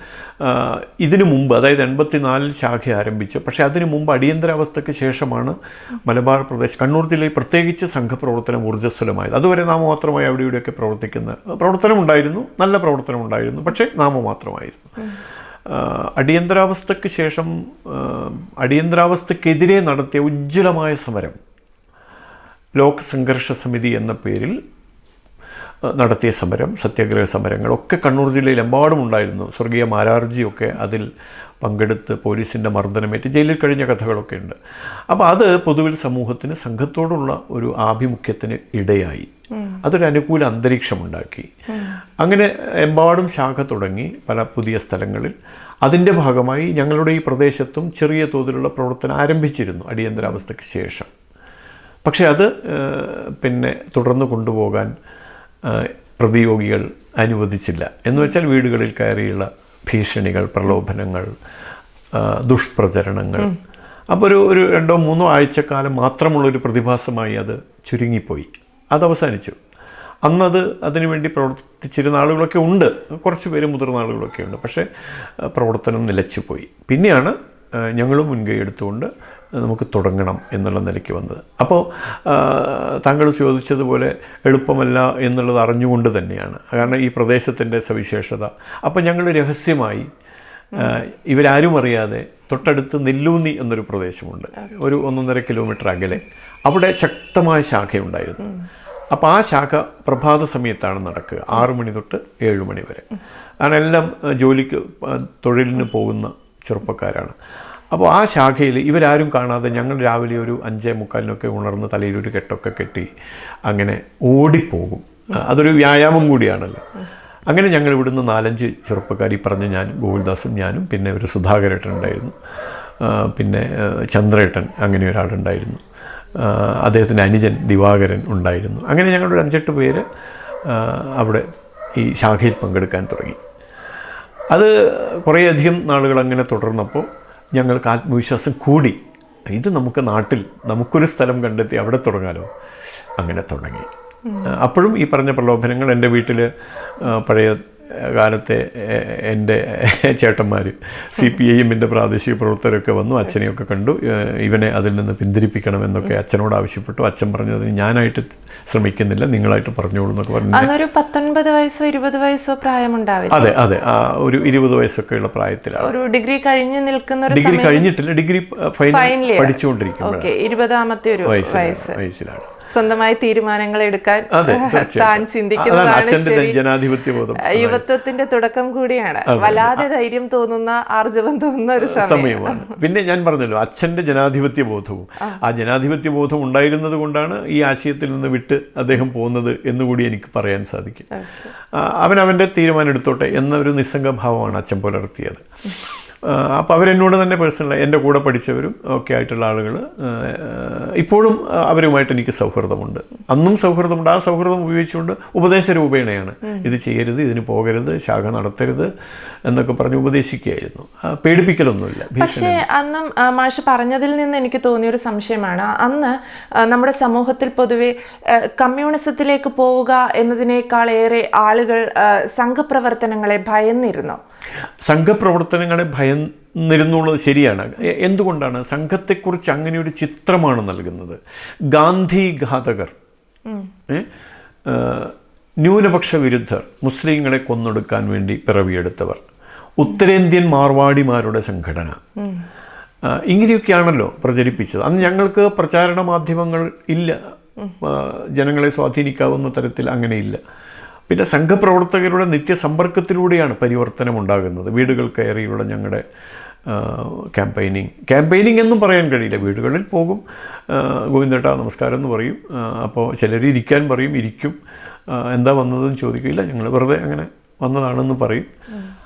ഇതിനു മുമ്പ്, അതായത് 84 ശാഖ ആരംഭിച്ചു. പക്ഷേ അതിനു മുമ്പ് അടിയന്തരാവസ്ഥയ്ക്ക് ശേഷമാണ് മലബാർ പ്രദേശ്, കണ്ണൂർ ജില്ലയിൽ പ്രത്യേകിച്ച് സംഘപ്രവർത്തനം ഊർജ്ജസ്വലമായത്. അതുവരെ നാമമാത്രമായി അവിടെ ഇവിടെയൊക്കെ പ്രവർത്തിക്കുന്ന പ്രവർത്തനമുണ്ടായിരുന്നു, നല്ല പ്രവർത്തനമുണ്ടായിരുന്നു, പക്ഷേ നാമമാത്രമായിരുന്നു. അടിയന്തരാവസ്ഥയ്ക്ക് ശേഷം അടിയന്തരാവസ്ഥക്കെതിരെ നടത്തിയ ഉജ്ജ്വലമായ സമരം, ലോക് സംഘർഷ സമിതി എന്ന പേരിൽ നടത്തിയ സമരം, സത്യാഗ്രഹ സമരങ്ങളൊക്കെ കണ്ണൂർ ജില്ലയിൽ എമ്പാടും ഉണ്ടായിരുന്നു. സ്വർഗീയ മാരാർജിയൊക്കെ അതിൽ പങ്കെടുത്ത് പോലീസിൻ്റെ മർദ്ദനമേറ്റ് ജയിലിൽ കഴിഞ്ഞ കഥകളൊക്കെ ഉണ്ട്. അപ്പോൾ അത് പൊതുവിൽ സമൂഹത്തിന് സംഘത്തോടുള്ള ഒരു ആഭിമുഖ്യത്തിന് ഇടയായി, അതൊരു അനുകൂല അന്തരീക്ഷമുണ്ടാക്കി. അങ്ങനെ എമ്പാടും ശാഖ തുടങ്ങി പല പുതിയ സ്ഥലങ്ങളിൽ. അതിൻ്റെ ഭാഗമായി ഞങ്ങളുടെ ഈ പ്രദേശത്തും ചെറിയ തോതിലുള്ള പ്രവർത്തനം ആരംഭിച്ചിരുന്നു അടിയന്തരാവസ്ഥയ്ക്ക് ശേഷം. പക്ഷേ അത് പിന്നെ തുടർന്ന് കൊണ്ടുപോകാൻ പ്രതിയോഗികൾ അനുവദിച്ചില്ല. എന്ന് വെച്ചാൽ വീടുകളിൽ കയറിയുള്ള ഭീഷണികൾ, പ്രലോഭനങ്ങൾ, ദുഷ്പ്രചരണങ്ങൾ. അപ്പോൾ ഒരു 2-3 ആഴ്ചക്കാലം മാത്രമുള്ളൊരു പ്രതിഭാസമായി അത് ചുരുങ്ങിപ്പോയി, അത് അവസാനിച്ചു. അന്നത് അതിനുവേണ്ടി പ്രവർത്തിച്ചിരുന്ന ആളുകളൊക്കെ ഉണ്ട്, കുറച്ച് പേര് മുതിർന്ന ആളുകളൊക്കെ ഉണ്ട്. പക്ഷേ പ്രവർത്തനം നിലച്ചുപോയി. പിന്നെയാണ് ഞങ്ങളും മുൻകൈ എടുത്തുകൊണ്ട് നമുക്ക് തുടങ്ങണം എന്നുള്ള നിലയ്ക്ക് വന്നത്. അപ്പോൾ താങ്കൾ ചോദിച്ചതുപോലെ എളുപ്പമല്ല എന്നുള്ളത് അറിഞ്ഞുകൊണ്ട് തന്നെയാണ്, കാരണം ഈ പ്രദേശത്തിൻ്റെ സവിശേഷത. അപ്പോൾ ഞങ്ങൾ രഹസ്യമായി, ഇവരാരും അറിയാതെ, തൊട്ടടുത്ത് നെല്ലൂന്നി എന്നൊരു പ്രദേശമുണ്ട്, ഒരു 1.5 കിലോമീറ്റർ അകലെ. അവിടെ ശക്തമായ ശാഖയുണ്ടായിരുന്നു. അപ്പോൾ ആ ശാഖ പ്രഭാത സമയത്താണ് നടക്കുക, 6 മണി തൊട്ട് 7 മണി വരെ. കാരണം എല്ലാം ജോലിക്ക് തൊഴിലിന് പോകുന്ന ചെറുപ്പക്കാരാണ്. അപ്പോൾ ആ ശാഖയിൽ ഇവരാരും കാണാതെ ഞങ്ങൾ രാവിലെ ഒരു 5:45 ഉണർന്ന് തലയിലൊരു കെട്ടൊക്കെ കെട്ടി അങ്ങനെ ഓടിപ്പോകും. അതൊരു വ്യായാമം കൂടിയാണല്ലോ. അങ്ങനെ ഞങ്ങൾ ഇവിടുന്ന് 4-5 ചെറുപ്പക്കാർ, ഈ പറഞ്ഞ ഞാൻ, ഗോകുൽദാസും ഞാനും, പിന്നെ ഒരു സുധാകരേട്ടൻ ഉണ്ടായിരുന്നു, പിന്നെ ചന്ദ്രേട്ടൻ, അങ്ങനെ ഒരാളുണ്ടായിരുന്നു, അദ്ദേഹത്തിൻ്റെ അനുജൻ ദിവാകരൻ ഉണ്ടായിരുന്നു. അങ്ങനെ ഞങ്ങളൊരു 5-8 പേര് അവിടെ ഈ ശാഖയിൽ പങ്കെടുക്കാൻ തുടങ്ങി. അത് കുറേയധികം നാളുകൾ അങ്ങനെ തുടർന്നപ്പോൾ ഞങ്ങൾക്ക് ആത്മവിശ്വാസം കൂടി. ഇത് നമുക്ക് നാട്ടിൽ നമുക്കൊരു സ്ഥലം കണ്ടെത്തി അവിടെ തുടങ്ങാലോ. അങ്ങനെ തുടങ്ങി. അപ്പോഴും ഈ പറഞ്ഞ പ്രലോഭനങ്ങൾ, എൻ്റെ വീട്ടിൽ പഴയ കാലത്തെ എൻ്റെ ചേട്ടന്മാർ CPIM-ൻ്റെ പ്രാദേശിക പ്രവർത്തകരൊക്കെ വന്നു, അച്ഛനെയൊക്കെ കണ്ടു, ഇവനെ അതിൽ നിന്ന് പിന്തിരിപ്പിക്കണമെന്നൊക്കെ അച്ഛനോട് ആവശ്യപ്പെട്ടു. അച്ഛൻ പറഞ്ഞു, അതിന് ഞാനായിട്ട് ശ്രമിക്കുന്നില്ല, നിങ്ങളായിട്ട് പറഞ്ഞോളൂ എന്നൊക്കെ പറഞ്ഞു. അതൊരു 19 വയസ്സോ 20 വയസ്സോ പ്രായമുണ്ടാവില്ല? അതെ അതെ, ഒരു 20 വയസ്സൊക്കെയുള്ള പ്രായത്തിലാണ്. ഒരു ഡിഗ്രി കഴിഞ്ഞ് നിൽക്കുന്ന, ഡിഗ്രി കഴിഞ്ഞിട്ടില്ല, ഡിഗ്രി ഫൈനൽ പഠിച്ചുകൊണ്ടിരിക്കുമ്പോൾ 20-ാമത്തെ ഒരു വയസ്സിലാണ് സ്വന്തമായി തീരുമാനങ്ങൾ എടുക്കാൻ താൻ ചിന്തിക്കുന്നതാണ് ജനാധിപത്യബോധം. യുവത്വത്തിന്റെ തുടക്കം കൂടിയാണ്. വല്ലാതെ ധൈര്യം തോന്നുന്ന, ആർജവം തോന്നുന്ന ഒരു സമയമാണ്. പിന്നെ ഞാൻ പറഞ്ഞല്ലോ, അച്ഛൻ്റെ ജനാധിപത്യ ബോധവും, ആ ജനാധിപത്യ ബോധം ഉണ്ടായിരുന്നത് കൊണ്ടാണ് ഈ ആശയത്തിൽ നിന്ന് വിട്ട് അദ്ദേഹം പോകുന്നത് എന്നുകൂടി എനിക്ക് പറയാൻ സാധിക്കും. അവനവൻ്റെ തീരുമാനം എടുത്തോട്ടെ എന്നൊരു നിസ്സംഗഭാവമാണ് അച്ഛൻ പുലർത്തിയത്. അപ്പോൾ അവരെന്നോട് തന്നെ പേഴ്സണലായി, എൻ്റെ കൂടെ പഠിച്ചവരും ഒക്കെ ആയിട്ടുള്ള ആളുകൾ ഇപ്പോഴും അവരുമായിട്ട് എനിക്ക് സൗഹൃദമുണ്ട്, അന്നും സൗഹൃദമുണ്ട്. ആ സൗഹൃദം ഉപയോഗിച്ചുകൊണ്ട് ഉപദേശ രൂപേണയാണ്, ഇത് ചെയ്യരുത്, ഇതിന് പോകരുത്, ശാഖ നടത്തരുത് എന്നൊക്കെ പറഞ്ഞ് ഉപദേശിക്കുകയായിരുന്നു. പേടിപ്പിക്കലൊന്നുമില്ല. പക്ഷേ അന്നും മാഷ് പറഞ്ഞതിൽ നിന്ന് എനിക്ക് തോന്നിയൊരു സംശയമാണ്, അന്ന് നമ്മുടെ സമൂഹത്തിൽ പൊതുവെ കമ്മ്യൂണിസത്തിലേക്ക് പോവുക എന്നതിനേക്കാൾ ഏറെ ആളുകൾ സംഘപ്രവർത്തനങ്ങളെ ഭയന്നിരുന്നു. സംഘപ്രവർത്തനങ്ങളെ ഭയന്നിരുന്നുള്ളത് ശരിയാണ്. എന്തുകൊണ്ടാണ്? സംഘത്തെക്കുറിച്ച് അങ്ങനെ ഒരു ചിത്രമാണ് നൽകുന്നത്. ഗാന്ധി ഘാതകർ, ന്യൂനപക്ഷ വിരുദ്ധർ, മുസ്ലിങ്ങളെ കൊന്നൊടുക്കാൻ വേണ്ടി പിറവിയെടുത്തവർ, ഉത്തരേന്ത്യൻ മാർവാടിമാരുടെ സംഘടന, ഇങ്ങനെയൊക്കെയാണല്ലോ പ്രചരിപ്പിച്ചത്. അന്ന് ഞങ്ങൾക്ക് പ്രചാരണ മാധ്യമങ്ങൾ ഇല്ല, ജനങ്ങളെ സ്വാധീനിക്കാവുന്ന തരത്തിൽ അങ്ങനെയില്ല. പിന്നെ സംഘപ്രവർത്തകരുടെ നിത്യസമ്പർക്കത്തിലൂടെയാണ് പരിവർത്തനം ഉണ്ടാകുന്നത്. വീടുകൾ കയറിയുള്ള ഞങ്ങളുടെ ക്യാമ്പയിനിങ് എന്നും പറയാൻ കഴിയില്ല. വീടുകളിൽ പോകും, ഗോവിന്ദേട്ടാ നമസ്കാരം എന്ന് പറയും. അപ്പോൾ ചിലർ ഇരിക്കാൻ പറയും, ഇരിക്കും. എന്താ വന്നതെന്ന് ചോദിക്കില്ല, ഞങ്ങൾ വെറുതെ അങ്ങനെ വന്നതാണെന്ന് പറയും.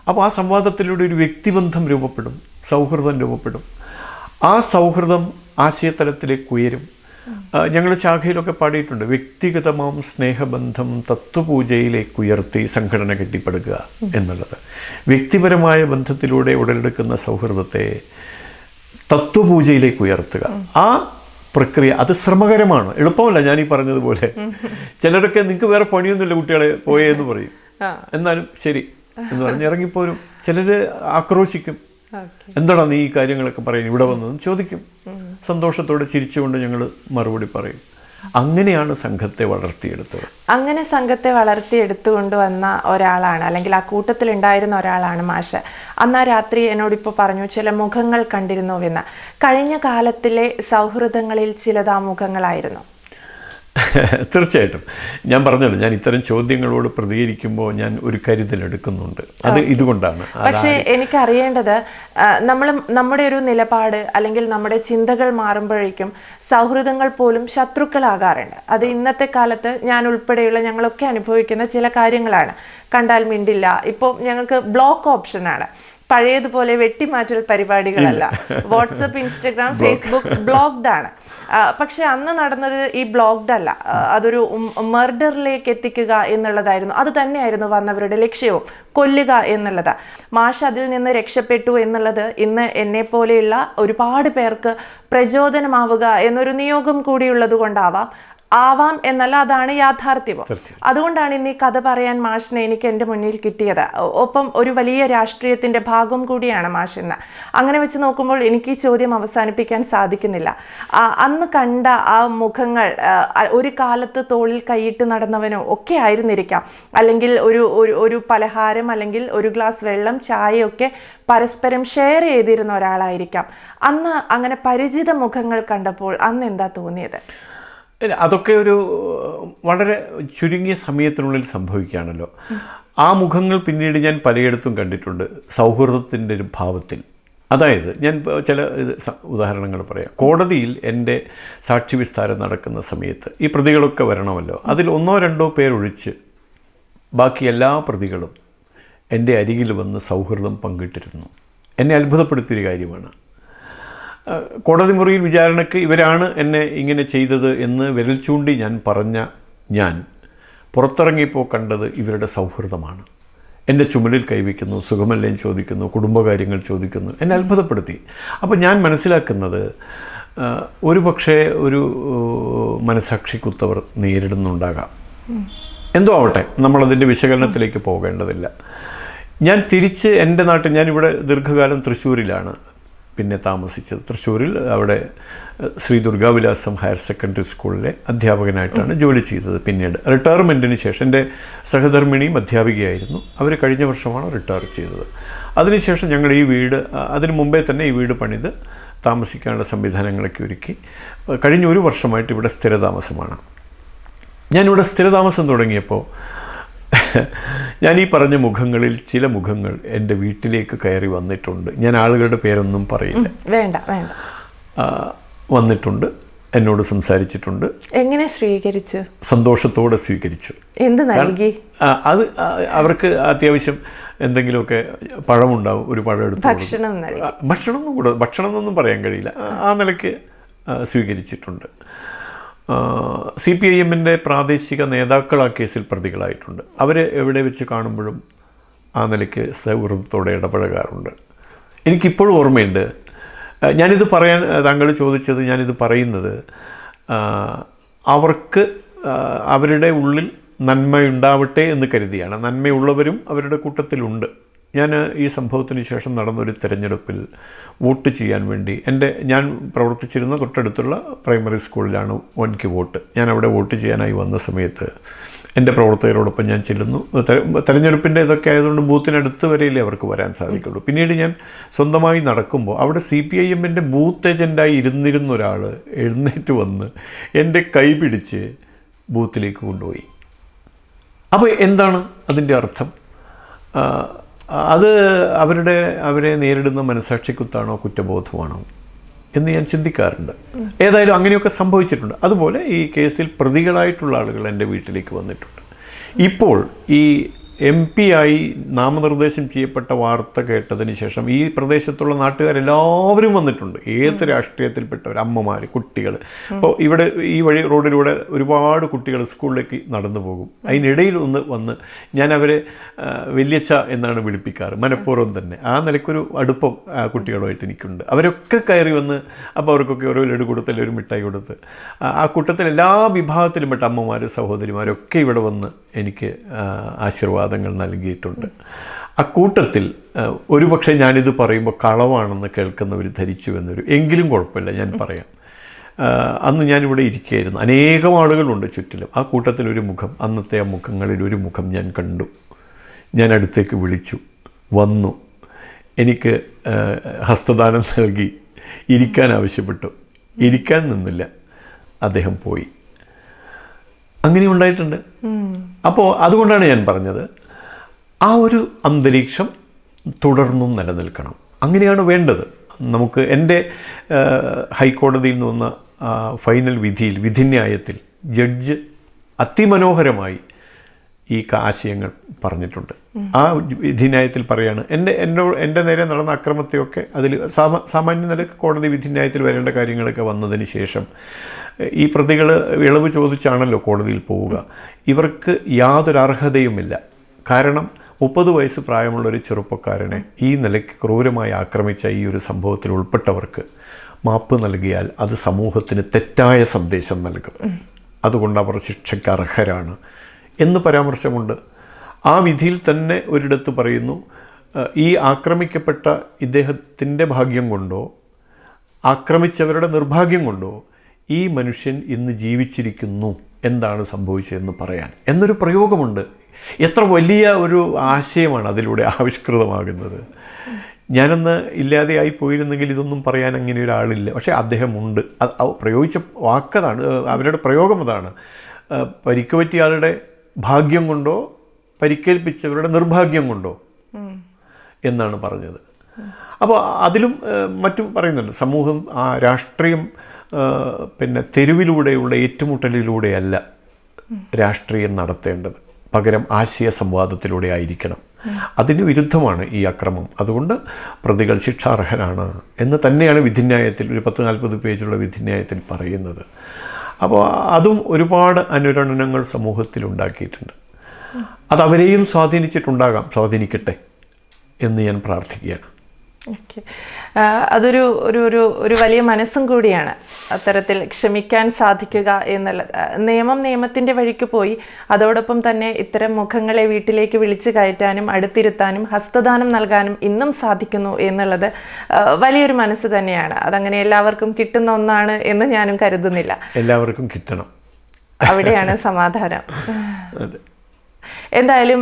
അപ്പോൾ ആ സംവാദത്തിലൂടെ ഒരു വ്യക്തിബന്ധം രൂപപ്പെടും, സൗഹൃദം രൂപപ്പെടും. ആ സൗഹൃദം ആശയതലത്തിലേക്ക് ഉയരും. ഞങ്ങൾ ശാഖയിലൊക്കെ പാടിയിട്ടുണ്ട്, വ്യക്തിഗതമാം സ്നേഹബന്ധം തത്വപൂജയിലേക്ക് ഉയർത്തി സംഘടന കെട്ടിപ്പടുക്കുക എന്നുള്ളത്. വ്യക്തിപരമായ ബന്ധത്തിലൂടെ ഉടലെടുക്കുന്ന സൗഹൃദത്തെ തത്വപൂജയിലേക്ക് ഉയർത്തുക. ആ പ്രക്രിയ അത് ശ്രമകരമാണ്, എളുപ്പമല്ല. ഞാനീ പറഞ്ഞതുപോലെ ചിലരൊക്കെ നിങ്ങൾക്ക് വേറെ പണിയൊന്നുമില്ല കുട്ടികളെ പോയേ എന്ന് പറയും, എന്നാലും ശരി എന്ന് പറഞ്ഞ് ഇറങ്ങിപ്പോരും. ചിലർ ആക്രോശിക്കും, എന്താടാ നീ ഈ കാര്യങ്ങളൊക്കെ പറയും, ഇവിടെ വന്നതെന്ന് ചോദിക്കും. സന്തോഷത്തോടെ ചിരിച്ചുകൊണ്ട് ഞങ്ങൾ മറുപടി പറയും. അങ്ങനെയാണ് സംഘത്തെ വളർത്തിയെടുത്തത്. അങ്ങനെ സംഘത്തെ വളർത്തിയെടുത്തുകൊണ്ട് വന്ന ഒരാളാണ്, അല്ലെങ്കിൽ ആ കൂട്ടത്തിലുണ്ടായിരുന്ന ഒരാളാണ് മാഷ്. അന്ന് ആ രാത്രി എന്നോടിപ്പോൾ പറഞ്ഞു ചില മുഖങ്ങൾ കണ്ടിരുന്നുവെന്ന്. കഴിഞ്ഞ കാലത്തിലെ സൗഹൃദങ്ങളിൽ ചിലത് ആ മുഖങ്ങളായിരുന്നു. തീർച്ചയായിട്ടും. ഞാൻ പറഞ്ഞല്ലോ, ഞാൻ ഇത്തരം ചോദ്യങ്ങളോട് പ്രതികരിക്കുമ്പോൾ ഞാൻ ഒരു കരുതലെടുക്കുന്നുണ്ട്. അത് ഇതുകൊണ്ടാണ്. പക്ഷേ എനിക്കറിയേണ്ടത്, നമ്മുടെ ഒരു നിലപാട് അല്ലെങ്കിൽ നമ്മുടെ ചിന്തകൾ മാറുമ്പോഴേക്കും സൗഹൃദങ്ങൾ പോലും ശത്രുക്കളാകാറുണ്ട്. അത് ഇന്നത്തെ കാലത്ത് ഞാൻ ഉൾപ്പെടെയുള്ള ഞങ്ങളൊക്കെ അനുഭവിക്കുന്ന ചില കാര്യങ്ങളാണ്. കണ്ടാൽ മിണ്ടില്ല. ഇപ്പോൾ ഞങ്ങൾക്ക് ബ്ലോക്ക് ഓപ്ഷനാണ്. പഴയതുപോലെ വെട്ടിമാറ്റൽ പരിപാടികളല്ല. വാട്സപ്പ്, ഇൻസ്റ്റഗ്രാം, ഫേസ്ബുക്ക് ബ്ലോക്ക്ഡ് ആണ്. പക്ഷെ അന്ന് നടന്നത് ഈ ബ്ലോക്ക്ഡ് അല്ല, അതൊരു മർഡറിലേക്ക് എത്തിക്കുക എന്നുള്ളതായിരുന്നു. അത് തന്നെയായിരുന്നു വന്നവരുടെ ലക്ഷ്യവും, കൊല്ലുക എന്നുള്ളത്. മാഷ് അതിൽ നിന്ന് രക്ഷപ്പെട്ടു എന്നുള്ളത് ഇന്ന് എന്നെ പോലെയുള്ള ഒരുപാട് പേർക്ക് പ്രചോദനമാവുക എന്നൊരു നിയോഗം കൂടിയുള്ളത് കൊണ്ടാവാം എന്നല്ല, അതാണ് യാഥാർത്ഥ്യം. അതുകൊണ്ടാണ് ഇന്ന് ഈ കഥ പറയാൻ മാഷിനെ എനിക്ക് എൻ്റെ മുന്നിൽ കിട്ടിയത്. ഒപ്പം ഒരു വലിയ രാഷ്ട്രീയത്തിൻ്റെ ഭാഗം കൂടിയാണ് മാഷ് എന്ന്. അങ്ങനെ വെച്ച് നോക്കുമ്പോൾ എനിക്ക് ഈ ചോദ്യം അവസാനിപ്പിക്കാൻ സാധിക്കുന്നില്ല. അന്ന് കണ്ട ആ മുഖങ്ങൾ ഒരു കാലത്ത് തോളിൽ കൈയിട്ട് നടന്നവനോ ഒക്കെ ആയിരുന്നിരിക്കാം, അല്ലെങ്കിൽ ഒരു പലഹാരം അല്ലെങ്കിൽ ഒരു ഗ്ലാസ് വെള്ളം, ചായയൊക്കെ പരസ്പരം ഷെയർ ചെയ്തിരുന്ന ഒരാളായിരിക്കാം. അന്ന് അങ്ങനെ പരിചിത മുഖങ്ങൾ കണ്ടപ്പോൾ അന്ന് എന്താ തോന്നിയത്? അതൊക്കെ ഒരു വളരെ ചുരുങ്ങിയ സമയത്തിനുള്ളിൽ സംഭവിക്കുകയാണല്ലോ. ആ മുഖങ്ങൾ പിന്നീട് ഞാൻ പലയിടത്തും കണ്ടിട്ടുണ്ട് സൗഹൃദത്തിൻ്റെ ഒരു ഭാവത്തിൽ. അതായത് ഞാൻ ചില ഉദാഹരണങ്ങൾ പറയാം. കോടതിയിൽ എൻ്റെ സാക്ഷി വിസ്താരം നടക്കുന്ന സമയത്ത് ഈ പ്രതികളൊക്കെ വരണമല്ലോ. അതിൽ 1-2 പേരൊഴിച്ച് ബാക്കി എല്ലാ പ്രതികളും എൻ്റെ അരികിൽ വന്ന് സൗഹൃദം പങ്കിട്ടിരുന്നു. എന്നെ അത്ഭുതപ്പെടുത്തിയൊരു കാര്യമാണ്. കോടതി മുറിയിൽ വിചാരണയ്ക്ക് ഇവരാണ് എന്നെ ഇങ്ങനെ ചെയ്തത് എന്ന് വിരൽ ചൂണ്ടി ഞാൻ പുറത്തിറങ്ങിയപ്പോൾ കണ്ടത് ഇവരുടെ സൗഹൃദമാണ്. എൻ്റെ ചുമലിൽ കൈവയ്ക്കുന്നു, സുഖമല്ലേ ചോദിക്കുന്നു, കുടുംബകാര്യങ്ങൾ ചോദിക്കുന്നു. എന്നെ അത്ഭുതപ്പെടുത്തി. അപ്പോൾ ഞാൻ മനസ്സിലാക്കുന്നത്, ഒരു പക്ഷേ ഒരു മനസാക്ഷി കുത്തവർ നേരിടുന്നുണ്ടാകാം. എന്തോ ആവട്ടെ, നമ്മളതിൻ്റെ വിശകലനത്തിലേക്ക് പോകേണ്ടതില്ല. ഞാൻ തിരിച്ച് എൻ്റെ നാട്ടിൽ, ഞാനിവിടെ ദീർഘകാലം തൃശ്ശൂരിലാണ് പിന്നെ താമസിച്ചത്. തൃശ്ശൂരിൽ അവിടെ ശ്രീ ദുർഗാവിലാസം ഹയർ സെക്കൻഡറി സ്കൂളിലെ അധ്യാപകനായിട്ടാണ് ജോലി ചെയ്തത്. പിന്നീട് റിട്ടയർമെൻറ്റിന് ശേഷം എൻ്റെ സഹധർമ്മിണിയും അധ്യാപികയായിരുന്നു. അവർ കഴിഞ്ഞ വർഷമാണ് റിട്ടയർ ചെയ്തത്. അതിനുശേഷം ഞങ്ങൾ ഈ വീട്, അതിന് മുമ്പേ തന്നെ ഈ വീട് പണിത് താമസിക്കാനുള്ള സംവിധാനങ്ങളൊക്കെ ഒരുക്കി കഴിഞ്ഞ 1 വർഷമായിട്ട് ഇവിടെ സ്ഥിരതാമസമാണ്. ഞാനിവിടെ സ്ഥിരതാമസം തുടങ്ങിയപ്പോൾ ഞാൻ ഈ പറഞ്ഞ മുഖങ്ങളിൽ ചില മുഖങ്ങൾ എൻ്റെ വീട്ടിലേക്ക് കയറി വന്നിട്ടുണ്ട്. ഞാൻ ആളുകളുടെ പേരൊന്നും പറയില്ല, വേണ്ട. വന്നിട്ടുണ്ട്, എന്നോട് സംസാരിച്ചിട്ടുണ്ട്. എങ്ങനെ സ്വീകരിച്ചു? സന്തോഷത്തോടെ സ്വീകരിച്ചു. എന്ത് നൽകി? അത് അവർക്ക് അത്യാവശ്യം എന്തെങ്കിലുമൊക്കെ പഴമുണ്ടാവും, ഒരു പഴം എടുത്ത് ഭക്ഷണം എന്നൊന്നും പറയാൻ കഴിയില്ല, ആ നിലയ്ക്ക് സ്വീകരിച്ചിട്ടുണ്ട്. CPIM-ൻ്റെ പ്രാദേശിക നേതാക്കൾ ആ കേസിൽ പ്രതികളായിട്ടുണ്ട്. അവർ എവിടെ വെച്ച് കാണുമ്പോഴും ആ നിലയ്ക്ക് സൗഹൃദത്തോടെ ഇടപഴകാറുണ്ട്. എനിക്കിപ്പോഴും ഓർമ്മയുണ്ട്. ഞാനിത് പറയാൻ, താങ്കൾ ചോദിച്ചത്, ഞാനിത് പറയുന്നത് അവർക്ക് അവരുടെ ഉള്ളിൽ നന്മയുണ്ടാവട്ടെ എന്ന് കരുതിയാണ്. നന്മയുള്ളവരും അവരുടെ കൂട്ടത്തിലുണ്ട്. ഞാൻ ഈ സംഭവത്തിന് ശേഷം നടന്നൊരു തെരഞ്ഞെടുപ്പിൽ വോട്ട് ചെയ്യാൻ വേണ്ടി ഞാൻ പ്രവർത്തിച്ചിരുന്ന തൊട്ടടുത്തുള്ള പ്രൈമറി സ്കൂളിലാണ് എനിക്ക് വോട്ട്. ഞാൻ അവിടെ വോട്ട് ചെയ്യാനായി വന്ന സമയത്ത് എൻ്റെ പ്രവർത്തകരോടൊപ്പം ഞാൻ ചെല്ലുന്നു. തെരഞ്ഞെടുപ്പിൻ്റെ ഇതൊക്കെ ആയതുകൊണ്ട് ബൂത്തിനടുത്ത് വരെയല്ലേ അവർക്ക് വരാൻ സാധിക്കുള്ളൂ. പിന്നീട് ഞാൻ സ്വന്തമായി നടക്കുമ്പോൾ അവിടെ CPIM-ൻ്റെ ബൂത്ത് ഏജൻ്റായി ഇരുന്നിരുന്ന ഒരാൾ എഴുന്നേറ്റ് വന്ന് എൻ്റെ കൈ പിടിച്ച് ബൂത്തിലേക്ക് കൊണ്ടുപോയി. അപ്പോൾ എന്താണ് അതിൻ്റെ അർത്ഥം? അത് അവരെ നേരിടുന്ന മനസാക്ഷിക്കുത്താണോ കുറ്റബോധമാണോ എന്ന് ഞാൻ ചിന്തിക്കാറുണ്ട്. ഏതായാലും അങ്ങനെയൊക്കെ സംഭവിച്ചിട്ടുണ്ട്. അതുപോലെ ഈ കേസിൽ പ്രതികളായിട്ടുള്ള ആളുകൾ എൻ്റെ വീട്ടിലേക്ക് വന്നിട്ടുണ്ട്. ഇപ്പോൾ ഈ MP ആയി നാമനിർദ്ദേശം ചെയ്യപ്പെട്ട വാർത്ത കേട്ടതിന് ശേഷം ഈ പ്രദേശത്തുള്ള നാട്ടുകാരെല്ലാവരും വന്നിട്ടുണ്ട്. ഏത് രാഷ്ട്രീയത്തിൽപ്പെട്ടവർ, അമ്മമാർ, കുട്ടികൾ. അപ്പോൾ ഇവിടെ ഈ റോഡിലൂടെ ഒരുപാട് കുട്ടികൾ സ്കൂളിലേക്ക് നടന്നു പോകും. അതിനിടയിൽ വന്ന് ഞാൻ അവരെ വല്യച്ഛ എന്നാണ് വിളിപ്പിക്കാറ്, മനഃപൂർവ്വം തന്നെ. ആ നിലയ്ക്കൊരു അടുപ്പം കുട്ടികളുമായിട്ട് എനിക്കുണ്ട്. അവരൊക്കെ കയറി വന്ന് അപ്പോൾ അവർക്കൊക്കെ ഓരോ ലഡു കൊടുത്ത്, ഒരു മിഠായി കൊടുത്ത്, ആ കൂട്ടത്തിൽ എല്ലാ വിഭാഗത്തിലും പെട്ട അമ്മമാർ, സഹോദരിമാരൊക്കെ ഇവിടെ വന്ന് എനിക്ക് ആശീർവാദങ്ങൾ നൽകിയിട്ടുണ്ട്. അക്കൂട്ടത്തിൽ ഒരുപക്ഷെ ഞാനിത് പറയുമ്പോൾ കളവാണെന്ന് കേൾക്കുന്നവർ ധരിച്ചു എന്നൊരു, എങ്കിലും കുഴപ്പമില്ല, ഞാൻ പറയാം. അന്ന് ഞാനിവിടെ ഇരിക്കുകയായിരുന്നു. അനേകം ആളുകളുണ്ട് ചുറ്റിലും. ആ കൂട്ടത്തിലൊരു മുഖം, അന്നത്തെ ആ മുഖങ്ങളിൽ ഒരു മുഖം ഞാൻ കണ്ടു. ഞാൻ അടുത്തേക്ക് വിളിച്ചു, വന്നു, എനിക്ക് ഹസ്തദാനം നൽകി, ഇരിക്കാൻ ആവശ്യപ്പെട്ടു. ഇരിക്കാൻ നിന്നില്ല, അദ്ദേഹം പോയി. അങ്ങനെ ഉണ്ടായിട്ടുണ്ട്. അപ്പോൾ അതുകൊണ്ടാണ് ഞാൻ പറഞ്ഞത്, ആ ഒരു അന്തരീക്ഷം തുടർന്നും നിലനിൽക്കണം. അങ്ങനെയാണ് വേണ്ടത് നമുക്ക്. എൻ്റെ ഹൈക്കോടതിയിൽ നിന്ന് വന്ന ഫൈനൽ വിധിന്യായത്തിൽ ജഡ്ജ് അതിമനോഹരമായി ഈ ആശയങ്ങൾ പറഞ്ഞിട്ടുണ്ട്. ആ വിധിന്യായത്തിൽ പറയാണ്, എൻ്റെ നേരെ നടന്ന അക്രമത്തെയൊക്കെ അതിൽ സാമാന്യ നിലയ്ക്ക് കോടതി വിധിന്യായത്തിൽ വരേണ്ട കാര്യങ്ങളൊക്കെ വന്നതിന് ശേഷം ഈ പ്രതികൾ ഇളവ് ചോദിച്ചാണല്ലോ കോടതിയിൽ പോവുക. ഇവർക്ക് യാതൊരു അർഹതയുമില്ല. കാരണം 30 വയസ്സ് പ്രായമുള്ള ഒരു ചെറുപ്പക്കാരനെ ഈ നിലയ്ക്ക് ക്രൂരമായി ആക്രമിച്ച ഈ ഒരു സംഭവത്തിൽ ഉൾപ്പെട്ടവർക്ക് മാപ്പ് നൽകിയാൽ അത് സമൂഹത്തിന് തെറ്റായ സന്ദേശം നൽകും. അതുകൊണ്ട് അവർ ശിക്ഷയ്ക്ക് അർഹരാണ് എന്ന് പരാമർശമുണ്ട്. ആ വിധിയിൽ തന്നെ ഒരിടത്ത് പറയുന്നു, ഈ ആക്രമിക്കപ്പെട്ട ഇദ്ദേഹത്തിൻ്റെ ഭാഗ്യം കൊണ്ടോ ആക്രമിച്ചവരുടെ നിർഭാഗ്യം കൊണ്ടോ ഈ മനുഷ്യൻ ഇന്ന് ജീവിച്ചിരിക്കുന്നു, എന്താണ് സംഭവിച്ചതെന്ന് പറയാൻ എന്നൊരു പ്രയോഗമുണ്ട്. എത്ര വലിയ ഒരു ആശയമാണ് അതിലൂടെ ആവിഷ്കൃതമാകുന്നത്. ഞാനന്ന് ഇല്ലാതെയായി പോയിരുന്നെങ്കിൽ ഇതൊന്നും പറയാൻ അങ്ങനെ ഒരാളില്ല. പക്ഷേ അദ്ദേഹമുണ്ട്. പ്രയോഗിച്ച വാക്കതാണ്, അവരുടെ പ്രയോഗം അതാണ്. പരിക്ക് പറ്റിയ ആളുടെ ഭാഗ്യം കൊണ്ടോ പരിക്കേൽപ്പിച്ചവരുടെ നിർഭാഗ്യം കൊണ്ടോ എന്നാണ് പറഞ്ഞത്. അപ്പോൾ അതിലും മറ്റും പറയുന്നുണ്ട്. സമൂഹം, രാഷ്ട്രീയം പിന്നെ തെരുവിലൂടെയുള്ള ഏറ്റുമുട്ടലിലൂടെയല്ല രാഷ്ട്രീയം നടത്തേണ്ടത്, പകരം ആശയ സംവാദത്തിലൂടെ ആയിരിക്കണം. അതിന് വിരുദ്ധമാണ് ഈ അക്രമം. അതുകൊണ്ട് പ്രതികൾ ശിക്ഷാർഹരാണ് എന്ന് തന്നെയാണ് വിധിന്യായത്തിൽ, ഒരു 10-40 പേജുള്ള വിധിന്യായത്തിൽ പറയുന്നത്. അപ്പോൾ അതും ഒരുപാട് അനുരണനങ്ങൾ സമൂഹത്തിലുണ്ടാക്കിയിട്ടുണ്ട്. അതവരെയും സ്വാധീനിച്ചിട്ടുണ്ടാകാം, സ്വാധീനിക്കട്ടെ എന്ന് ഞാൻ പ്രാർത്ഥിക്കുകയാണ്. ഓക്കെ, അതൊരു ഒരു ഒരു ഒരു വലിയ മനസ്സും കൂടിയാണ് അത്തരത്തിൽ ക്ഷമിക്കാൻ സാധിക്കുക എന്നുള്ളത്. നിയമത്തിൻ്റെ വഴിക്ക് പോയി അതോടൊപ്പം തന്നെ ഇത്തരം മുഖങ്ങളെ വീട്ടിലേക്ക് വിളിച്ചു കയറ്റാനും അടുത്തിരുത്താനും ഹസ്തദാനം നൽകാനും ഇന്നും സാധിക്കുന്നു എന്നുള്ളത് വലിയൊരു മനസ്സ് തന്നെയാണ്. അതങ്ങനെ എല്ലാവർക്കും കിട്ടുന്ന ഒന്നാണ് എന്ന് ഞാനും കരുതുന്നില്ല. എല്ലാവർക്കും കിട്ടണം, അവിടെയാണ് സമാധാനം. എന്തായാലും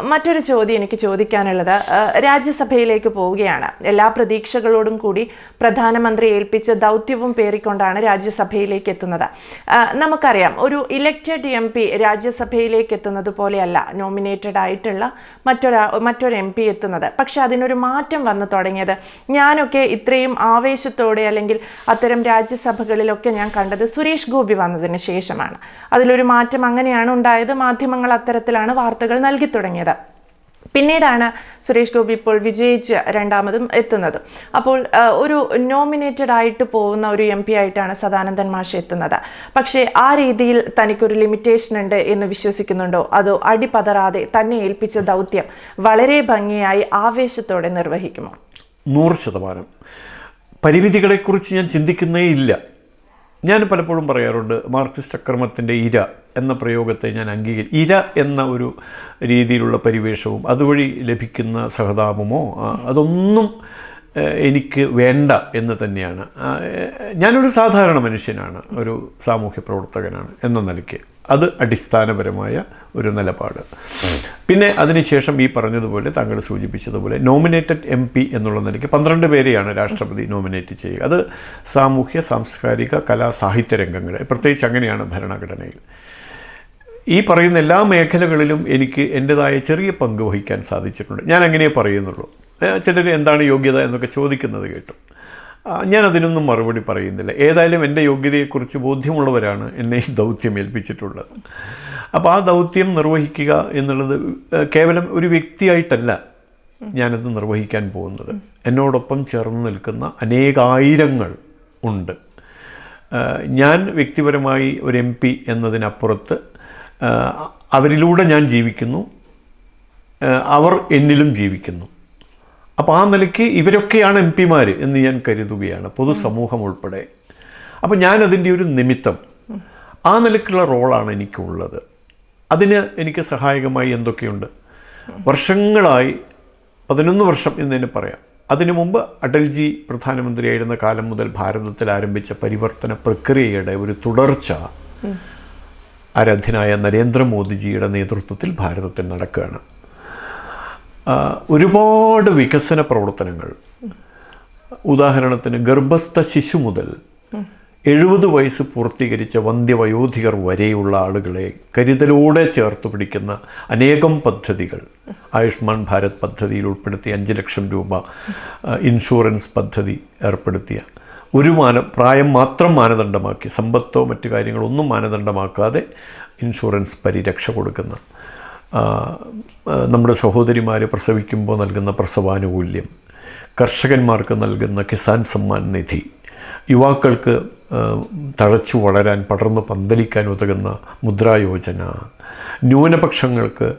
മറ്റൊരു ചോദ്യം എനിക്ക് ചോദിക്കാനുള്ളത്, രാജ്യസഭയിലേക്ക് പോവുകയാണ്. എല്ലാ പ്രതീക്ഷകളോടും കൂടി പ്രധാനമന്ത്രി ഏൽപ്പിച്ച ദൗത്യവും പേറിക്കൊണ്ടാണ് രാജ്യസഭയിലേക്ക് എത്തുന്നത്. നമുക്കറിയാം, ഒരു ഇലക്റ്റഡ് MP രാജ്യസഭയിലേക്ക് എത്തുന്നത് പോലെയല്ല നോമിനേറ്റഡ് ആയിട്ടുള്ള മറ്റൊരു MP എത്തുന്നത്. പക്ഷെ അതിനൊരു മാറ്റം വന്നു തുടങ്ങിയത് ഞാനൊക്കെ ഇത്രയും ആവേശത്തോടെ അല്ലെങ്കിൽ അത്തരം രാജ്യസഭകളിലൊക്കെ ഞാൻ കണ്ടത് സുരേഷ് ഗോപി വന്നതിന് ശേഷമാണ്. അതിലൊരു മാറ്റം അങ്ങനെയാണ് ഉണ്ടായത്. മാധ്യമങ്ങൾ അത്തരത്തിലാണ് വാർത്തകൾ നൽകി തുടങ്ങിയത്. പിന്നീടാണ് സുരേഷ് ഗോപി ഇപ്പോൾ വിജയിച്ച് രണ്ടാമതും എത്തുന്നത്. അപ്പോൾ ഒരു നോമിനേറ്റഡ് ആയിട്ട് പോകുന്ന ഒരു MP ആയിട്ടാണ് സദാനന്ദൻ മാഷ് എത്തുന്നത്. പക്ഷേ ആ രീതിയിൽ തനിക്കൊരു ലിമിറ്റേഷൻ ഉണ്ട് എന്ന് വിശ്വസിക്കുന്നുണ്ടോ? അതോ അടിപതറാതെ തന്നെ ഏൽപ്പിച്ച ദൗത്യം വളരെ ഭംഗിയായി ആവേശത്തോടെ നിർവഹിക്കുമോ? 100%. പരിമിതികളെക്കുറിച്ച് ഞാൻ ചിന്തിക്കുന്നേ ഇല്ല. ഞാൻ പലപ്പോഴും പറയാറുണ്ട്, മാർക്സിസ്റ്റ് അക്രമത്തിൻ്റെ ഇര എന്ന പ്രയോഗത്തെ ഞാൻ ഇര എന്ന ഒരു രീതിയിലുള്ള പരിവേഷവും അതുവഴി ലഭിക്കുന്ന സഹതാപമോ അതൊന്നും എനിക്ക് വേണ്ട എന്ന് തന്നെയാണ്. ഞാനൊരു സാധാരണ മനുഷ്യനാണ്, ഒരു സാമൂഹ്യ പ്രവർത്തകനാണ് എന്ന നിലയ്ക്ക്. അത് അടിസ്ഥാനപരമായ ഒരു നിലപാട്. പിന്നെ അതിനുശേഷം ഈ പറഞ്ഞതുപോലെ താങ്കൾ സൂചിപ്പിച്ചതുപോലെ നോമിനേറ്റഡ് MP എന്നുള്ള നിലയ്ക്ക് 12 പേരെയാണ് രാഷ്ട്രപതി നോമിനേറ്റ് ചെയ്യുക. അത് സാമൂഹ്യ, സാംസ്കാരിക, കലാ, സാഹിത്യ രംഗങ്ങളെ, പ്രത്യേകിച്ച് അങ്ങനെയാണ് ഭരണഘടനയിൽ. ഈ പറയുന്ന എല്ലാ മേഖലകളിലും എനിക്ക് എൻ്റെതായ ചെറിയ പങ്ക് വഹിക്കാൻ സാധിച്ചിട്ടുണ്ട്. ഞാൻ അങ്ങനെ പറയുന്നുള്ളൂ. ചിലർ എന്താണ് യോഗ്യത എന്നൊക്കെ ചോദിക്കുന്നത് കേട്ടു. ഞാൻ അതിനൊന്നും മറുപടി പറയുന്നില്ല. ഏതായാലും എൻ്റെ യോഗ്യതയെക്കുറിച്ച് ബോധ്യമുള്ളവരാണ് എന്നെ ഈ ദൗത്യം ഏൽപ്പിച്ചിട്ടുള്ളത്. അപ്പോൾ ആ ദൗത്യം നിർവഹിക്കുക എന്നുള്ളത് കേവലം ഒരു വ്യക്തിയായിട്ടല്ല ഞാനത് നിർവഹിക്കാൻ പോകുന്നത്. എന്നോടൊപ്പം ചേർന്ന് നിൽക്കുന്ന അനേകായിരങ്ങൾ ഉണ്ട്. ഞാൻ വ്യക്തിപരമായി ഒരു MP എന്നതിനപ്പുറത്ത് അവരിലൂടെ ഞാൻ ജീവിക്കുന്നു, അവർ എന്നിലും ജീവിക്കുന്നു. അപ്പോൾ ആ നിലയ്ക്ക് ഇവരൊക്കെയാണ് MP-മാർ എന്ന് ഞാൻ കരുതുകയാണ്, പൊതുസമൂഹം ഉൾപ്പെടെ. അപ്പോൾ ഞാനതിൻ്റെ ഒരു നിമിത്തം, ആ നിലയ്ക്കുള്ള റോളാണ് എനിക്കുള്ളത്. അതിന് എനിക്ക് സഹായകമായി എന്തൊക്കെയുണ്ട്? വർഷങ്ങളായി, 11 വർഷം എന്ന് തന്നെ പറയാം, അതിനു മുമ്പ് അടൽജി പ്രധാനമന്ത്രിയായിരുന്ന കാലം മുതൽ ഭാരതത്തിൽ ആരംഭിച്ച പരിവർത്തന പ്രക്രിയയുടെ ഒരു തുടർച്ച ആരാധ്യനായ നരേന്ദ്രമോദിജിയുടെ നേതൃത്വത്തിൽ ഭാരതത്തിൽ നടക്കുകയാണ്. ഒരുപാട് വികസന പ്രവർത്തനങ്ങൾ, ഉദാഹരണത്തിന് ഗർഭസ്ഥ ശിശു മുതൽ 70 വയസ്സ് പൂർത്തീകരിച്ച വന്ധ്യവയോധികർ വരെയുള്ള ആളുകളെ കരുതലോടെ ചേർത്ത് പിടിക്കുന്ന അനേകം പദ്ധതികൾ, ആയുഷ്മാൻ ഭാരത് പദ്ധതിയിൽ ഉൾപ്പെടുത്തി 5 ലക്ഷം രൂപ ഇൻഷുറൻസ് പദ്ധതി ഏർപ്പെടുത്തിയ, പ്രായം മാത്രം മാനദണ്ഡമാക്കി, സമ്പത്തോ മറ്റു കാര്യങ്ങളൊന്നും മാനദണ്ഡമാക്കാതെ ഇൻഷുറൻസ് പരിരക്ഷ കൊടുക്കുന്ന, നമ്മുടെ സഹോദരിമാർ പ്രസവിക്കുമ്പോൾ നൽകുന്ന പ്രസവാനുകൂല്യം, കർഷകന്മാർക്ക് നൽകുന്ന കിസാൻ സമ്മാൻ നിധി, യുവാക്കൾക്ക് തഴച്ചു വളരാൻ, പടർന്ന് പന്തലിക്കാൻ ഉതകുന്ന മുദ്രാ യോജന, ന്യൂനപക്ഷങ്ങൾക്ക്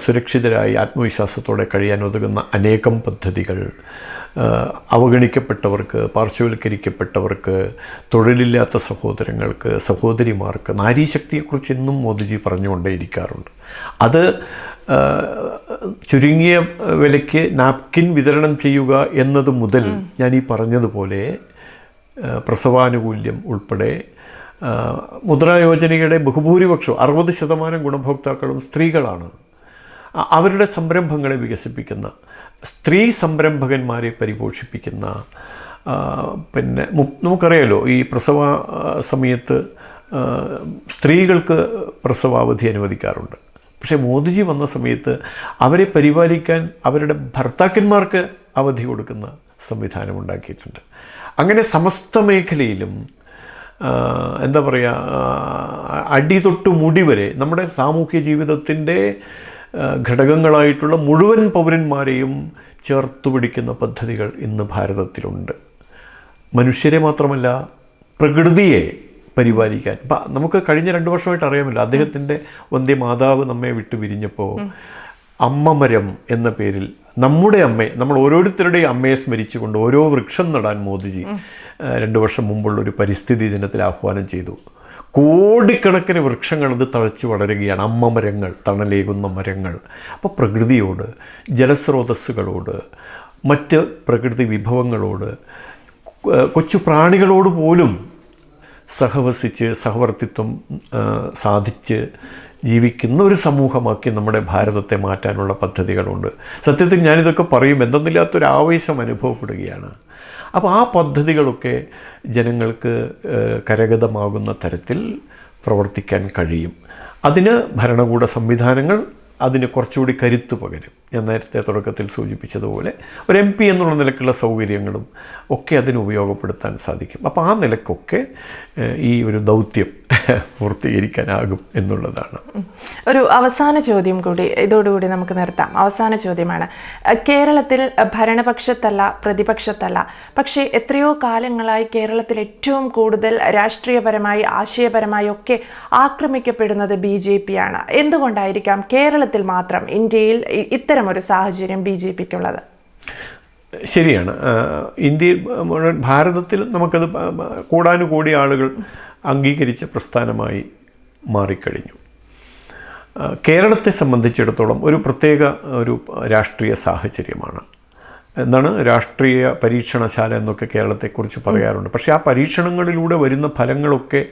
സുരക്ഷിതരായി ആത്മവിശ്വാസത്തോടെ കഴിയാൻ ഉതകുന്ന അനേകം പദ്ധതികൾ, അവഗണിക്കപ്പെട്ടവർക്ക്, പാർശ്വവൽക്കരിക്കപ്പെട്ടവർക്ക്, തൊഴിലില്ലാത്ത സഹോദരങ്ങൾക്ക്, സഹോദരിമാർക്ക്, നാരീശക്തിയെക്കുറിച്ച് എന്നും മോദിജി പറഞ്ഞുകൊണ്ടേയിരിക്കാറുണ്ട്. അത് ചുരുങ്ങിയ വിലയ്ക്ക് നാപ്കിൻ വിതരണം ചെയ്യുക എന്നത് മുതൽ ഞാൻ ഈ പറഞ്ഞതുപോലെ പ്രസവാനുകൂല്യം ഉൾപ്പെടെ മുദ്രാ യോജനയുടെ ബഹുഭൂരിപക്ഷവും 60% ഗുണഭോക്താക്കളും സ്ത്രീകളാണ്. അവരുടെ സംരംഭങ്ങളെ വികസിപ്പിക്കുന്ന, സ്ത്രീ സംരംഭകന്മാരെ പരിപോഷിപ്പിക്കുന്ന, പിന്നെ നമുക്കറിയാലോ ഈ പ്രസവ സമയത്ത് സ്ത്രീകൾക്ക് പ്രസവാവധി അനുവദിക്കാറുണ്ട്. പക്ഷേ മോദിജി വന്ന സമയത്ത് അവരെ പരിപാലിക്കാൻ അവരുടെ ഭർത്താക്കന്മാർക്ക് അവധി കൊടുക്കുന്ന സംവിധാനം ഉണ്ടാക്കിയിട്ടുണ്ട്. അങ്ങനെ സമസ്ത മേഖലയിലും എന്താ പറയുക, അടി തൊട്ട് മുടി വരെ നമ്മുടെ സാമൂഹ്യ ജീവിതത്തിൻ്റെ ഘടകങ്ങളായിട്ടുള്ള മുഴുവൻ പൗരന്മാരെയും ചേർത്തു പിടിക്കുന്ന പദ്ധതികൾ ഇന്ന് ഭാരതത്തിലുണ്ട്. മനുഷ്യരെ മാത്രമല്ല, പ്രകൃതിയെ പരിപാലിക്കാൻ. അപ്പം നമുക്ക് കഴിഞ്ഞ 2 വർഷമായിട്ട് അറിയാമല്ലോ, അദ്ദേഹത്തിൻ്റെ വന്ധ്യ മാതാവ് നമ്മെ വിട്ടു പിരിഞ്ഞപ്പോൾ അമ്മമരം എന്ന പേരിൽ നമ്മുടെ അമ്മയെ, നമ്മൾ ഓരോരുത്തരുടെയും അമ്മയെ സ്മരിച്ചുകൊണ്ട് ഓരോ വൃക്ഷം നടാൻ മോദിജി 2 വർഷം മുമ്പുള്ള ഒരു പരിസ്ഥിതി ദിനത്തിൽ ആഹ്വാനം ചെയ്തു. കോടിക്കണക്കിന് വൃക്ഷങ്ങൾ അത് തഴച്ച് വളരുകയാണ്, അമ്മമരങ്ങൾ, തണലേകുന്ന മരങ്ങൾ. അപ്പോൾ പ്രകൃതിയോട്, ജലസ്രോതസ്സുകളോട്, മറ്റ് പ്രകൃതി വിഭവങ്ങളോട്, കൊച്ചു പ്രാണികളോട് പോലും സഹവസിച്ച് സഹവർത്തിത്വം സാധിച്ച് ജീവിക്കുന്ന ഒരു സമൂഹമാക്കി നമ്മുടെ ഭാരതത്തെ മാറ്റാനുള്ള പദ്ധതികളുണ്ട്. സത്യത്തിൽ ഞാനിതൊക്കെ പറയും എന്തെന്നില്ലാത്തൊരു ആവേശം അനുഭവപ്പെടുകയാണ്. അപ്പോൾ ആ പദ്ധതികളൊക്കെ ജനങ്ങൾക്ക് കരഗതമാകുന്ന തരത്തിൽ പ്രവർത്തിക്കാൻ കഴിയും. അതിന് ഭരണകൂട സംവിധാനങ്ങൾ അതിന് കുറച്ചുകൂടി കരുത്ത് പകരും. ഞാൻ നേരത്തെ തുടക്കത്തിൽ സൂചിപ്പിച്ചതുപോലെ ഒരു MP എന്നുള്ള നിലക്കുള്ള സൗകര്യങ്ങളും ഒക്കെ അതിന് ഉപയോഗപ്പെടുത്താൻ സാധിക്കും. അപ്പോൾ ആ നിലക്കൊക്കെ ഈ ഒരു ദൗത്യം പൂർത്തീകരിക്കാനാകും എന്നുള്ളതാണ്. ഒരു അവസാന ചോദ്യം കൂടി ഇതോടുകൂടി നമുക്ക് നിർത്താം. അവസാന ചോദ്യമാണ്. കേരളത്തിൽ ഭരണപക്ഷത്തല്ല, പ്രതിപക്ഷത്തല്ല, പക്ഷേ എത്രയോ കാലങ്ങളായി കേരളത്തിൽ ഏറ്റവും കൂടുതൽ രാഷ്ട്രീയപരമായി, ആശയപരമായി ഒക്കെ ആക്രമിക്കപ്പെടുന്നത് BJP ആണ്. എന്തുകൊണ്ടായിരിക്കാം കേരളത്തിൽ മാത്രം, ഇന്ത്യയിൽ ഇത്തരമൊരു സാഹചര്യം BJPക്കുള്ളത്? ശരിയാണ്. ഇന്ത്യയിൽ മുഴുവൻ, ഭാരതത്തിൽ നമുക്കത് കൂടാനുകൂടി ആളുകൾ അംഗീകരിച്ച പ്രസ്ഥാനമായി മാറിക്കഴിഞ്ഞു. കേരളത്തെ സംബന്ധിച്ചിടത്തോളം ഒരു പ്രത്യേക ഒരു രാഷ്ട്രീയ സാഹചര്യമാണ്. എന്താണ് രാഷ്ട്രീയ പരീക്ഷണശാല എന്നൊക്കെ കേരളത്തെക്കുറിച്ച് പറയാറുണ്ട്. പക്ഷേ ആ പരീക്ഷണങ്ങളിലൂടെ വരുന്ന ഫലങ്ങളൊക്കെ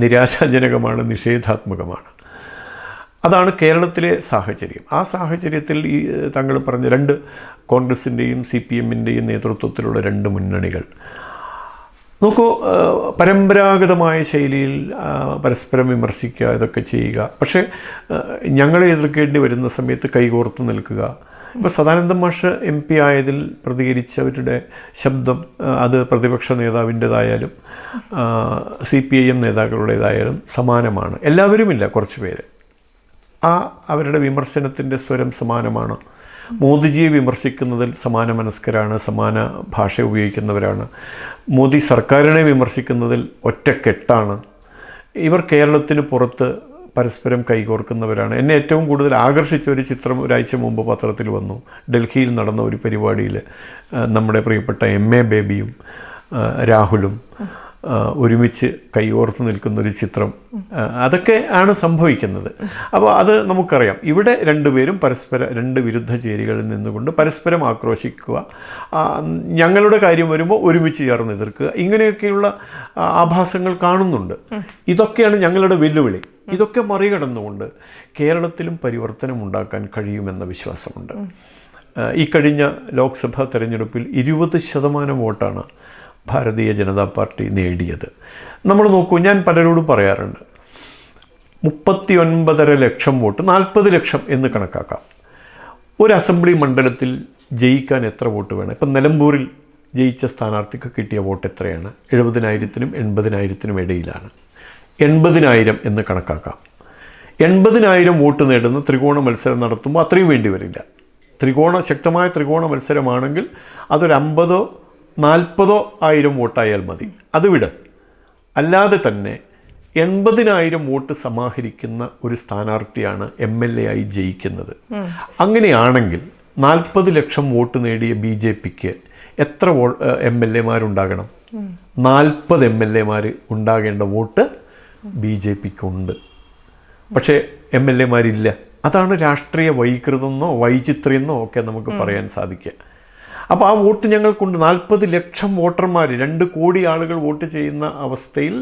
നിരാശാജനകമാണ്, നിഷേധാത്മകമാണ്. അതാണ് കേരളത്തിലെ സാഹചര്യം. ആ സാഹചര്യത്തിൽ ഈ താങ്കൾ പറഞ്ഞ രണ്ട് കോൺഗ്രസിൻ്റെയും CPM-ൻ്റെയും നേതൃത്വത്തിലുള്ള രണ്ട് മുന്നണികൾ നോക്കൂ, പരമ്പരാഗതമായ ശൈലിയിൽ പരസ്പരം വിമർശിക്കുക, ഇതൊക്കെ ചെയ്യുക. പക്ഷേ ഞങ്ങളെ എതിർക്കേണ്ടി വരുന്ന സമയത്ത് കൈകോർത്ത് നിൽക്കുക. ഇപ്പോൾ സദാനന്ദൻ മാഷ് MP ആയതിൽ പ്രതികരിച്ചവരുടെ ശബ്ദം അത് പ്രതിപക്ഷ നേതാവിൻ്റേതായാലും CPIM നേതാക്കളുടേതായാലും സമാനമാണ്. എല്ലാവരുമില്ല, കുറച്ച് പേര്. അവരുടെ വിമർശനത്തിൻ്റെ സ്വരം സമാനമാണ്. മോദിജിയെ വിമർശിക്കുന്നതിൽ സമാന മനസ്കരാണ്, സമാന ഭാഷ ഉപയോഗിക്കുന്നവരാണ്. മോദി സർക്കാരിനെ വിമർശിക്കുന്നതിൽ ഒറ്റക്കെട്ടാണ്. ഇവർ കേരളത്തിന് പുറത്ത് പരസ്പരം കൈകോർക്കുന്നവരാണ്. എന്നെ ഏറ്റവും കൂടുതൽ ആകർഷിച്ച ഒരു ചിത്രം ഒരാഴ്ച മുമ്പ് പത്രത്തിൽ വന്നു. ഡൽഹിയിൽ നടന്ന ഒരു പരിപാടിയിൽ നമ്മുടെ പ്രിയപ്പെട്ട MA ബേബിയും രാഹുലും ഒരുമിച്ച് കൈകോർത്ത് നിൽക്കുന്നൊരു ചിത്രം. അതൊക്കെ ആണ് സംഭവിക്കുന്നത്. അപ്പോൾ അത് നമുക്കറിയാം. ഇവിടെ രണ്ടുപേരും രണ്ട് വിരുദ്ധ ചേരികളിൽ നിന്നുകൊണ്ട് പരസ്പരം ആക്രോശിക്കുക, ഞങ്ങളുടെ കാര്യം വരുമ്പോൾ ഒരുമിച്ച് ചേർന്ന് എതിർക്കുക, ഇങ്ങനെയൊക്കെയുള്ള ആഭാസങ്ങൾ കാണുന്നുണ്ട്. ഇതൊക്കെയാണ് ഞങ്ങളുടെ വെല്ലുവിളി. ഇതൊക്കെ മറികടന്നുകൊണ്ട് കേരളത്തിലും പരിവർത്തനം ഉണ്ടാക്കാൻ കഴിയുമെന്ന വിശ്വാസമുണ്ട്. ഈ കഴിഞ്ഞ ലോക്സഭാ തെരഞ്ഞെടുപ്പിൽ 20% വോട്ടാണ് ഭാരതീയ ജനതാ പാർട്ടി നേടിയത്. നമ്മൾ നോക്കൂ, ഞാൻ പലരോടും പറയാറുണ്ട്, 39.5 ലക്ഷം വോട്ട് 40 ലക്ഷം എന്ന് കണക്കാക്കാം. ഒരു അസംബ്ലി മണ്ഡലത്തിൽ ജയിക്കാൻ എത്ര വോട്ട് വേണം? ഇപ്പം നിലമ്പൂരിൽ ജയിച്ച സ്ഥാനാർത്ഥിക്ക് കിട്ടിയ വോട്ട് എത്രയാണ്? 70,000-നും 80,000-നും ഇടയിലാണ്. 80,000 എന്ന് കണക്കാക്കാം. 80,000 വോട്ട് നേടുന്ന ത്രികോണ മത്സരം നടത്തുമ്പോൾ അത്രയും വേണ്ടി വരില്ല. ശക്തമായ ത്രികോണ മത്സരമാണെങ്കിൽ അതൊരു 50,000-40,000 വോട്ടായാൽ മതി. അത് വിട്. അല്ലാതെ തന്നെ 80,000 വോട്ട് സമാഹരിക്കുന്ന ഒരു സ്ഥാനാർത്ഥിയാണ് MLA ആയി ജയിക്കുന്നത്. അങ്ങനെയാണെങ്കിൽ 40 ലക്ഷം വോട്ട് നേടിയ BJPക്ക് എത്ര MLA-മാരുണ്ടാകണം? 40 MLA-മാർ ഉണ്ടാകേണ്ട വോട്ട് BJPക്കുണ്ട്. പക്ഷേ MLA-മാരില്ല. അതാണ് രാഷ്ട്രീയ വൈകൃതമെന്നോ വൈചിത്ര്യമെന്നോ ഒക്കെ നമുക്ക് പറയാൻ സാധിക്കുക. അപ്പോൾ ആ വോട്ട് ഞങ്ങൾക്കുണ്ട്. 40 ലക്ഷം വോട്ടർമാർ, 2 കോടി ആളുകൾ വോട്ട് ചെയ്യുന്ന അവസ്ഥയിൽ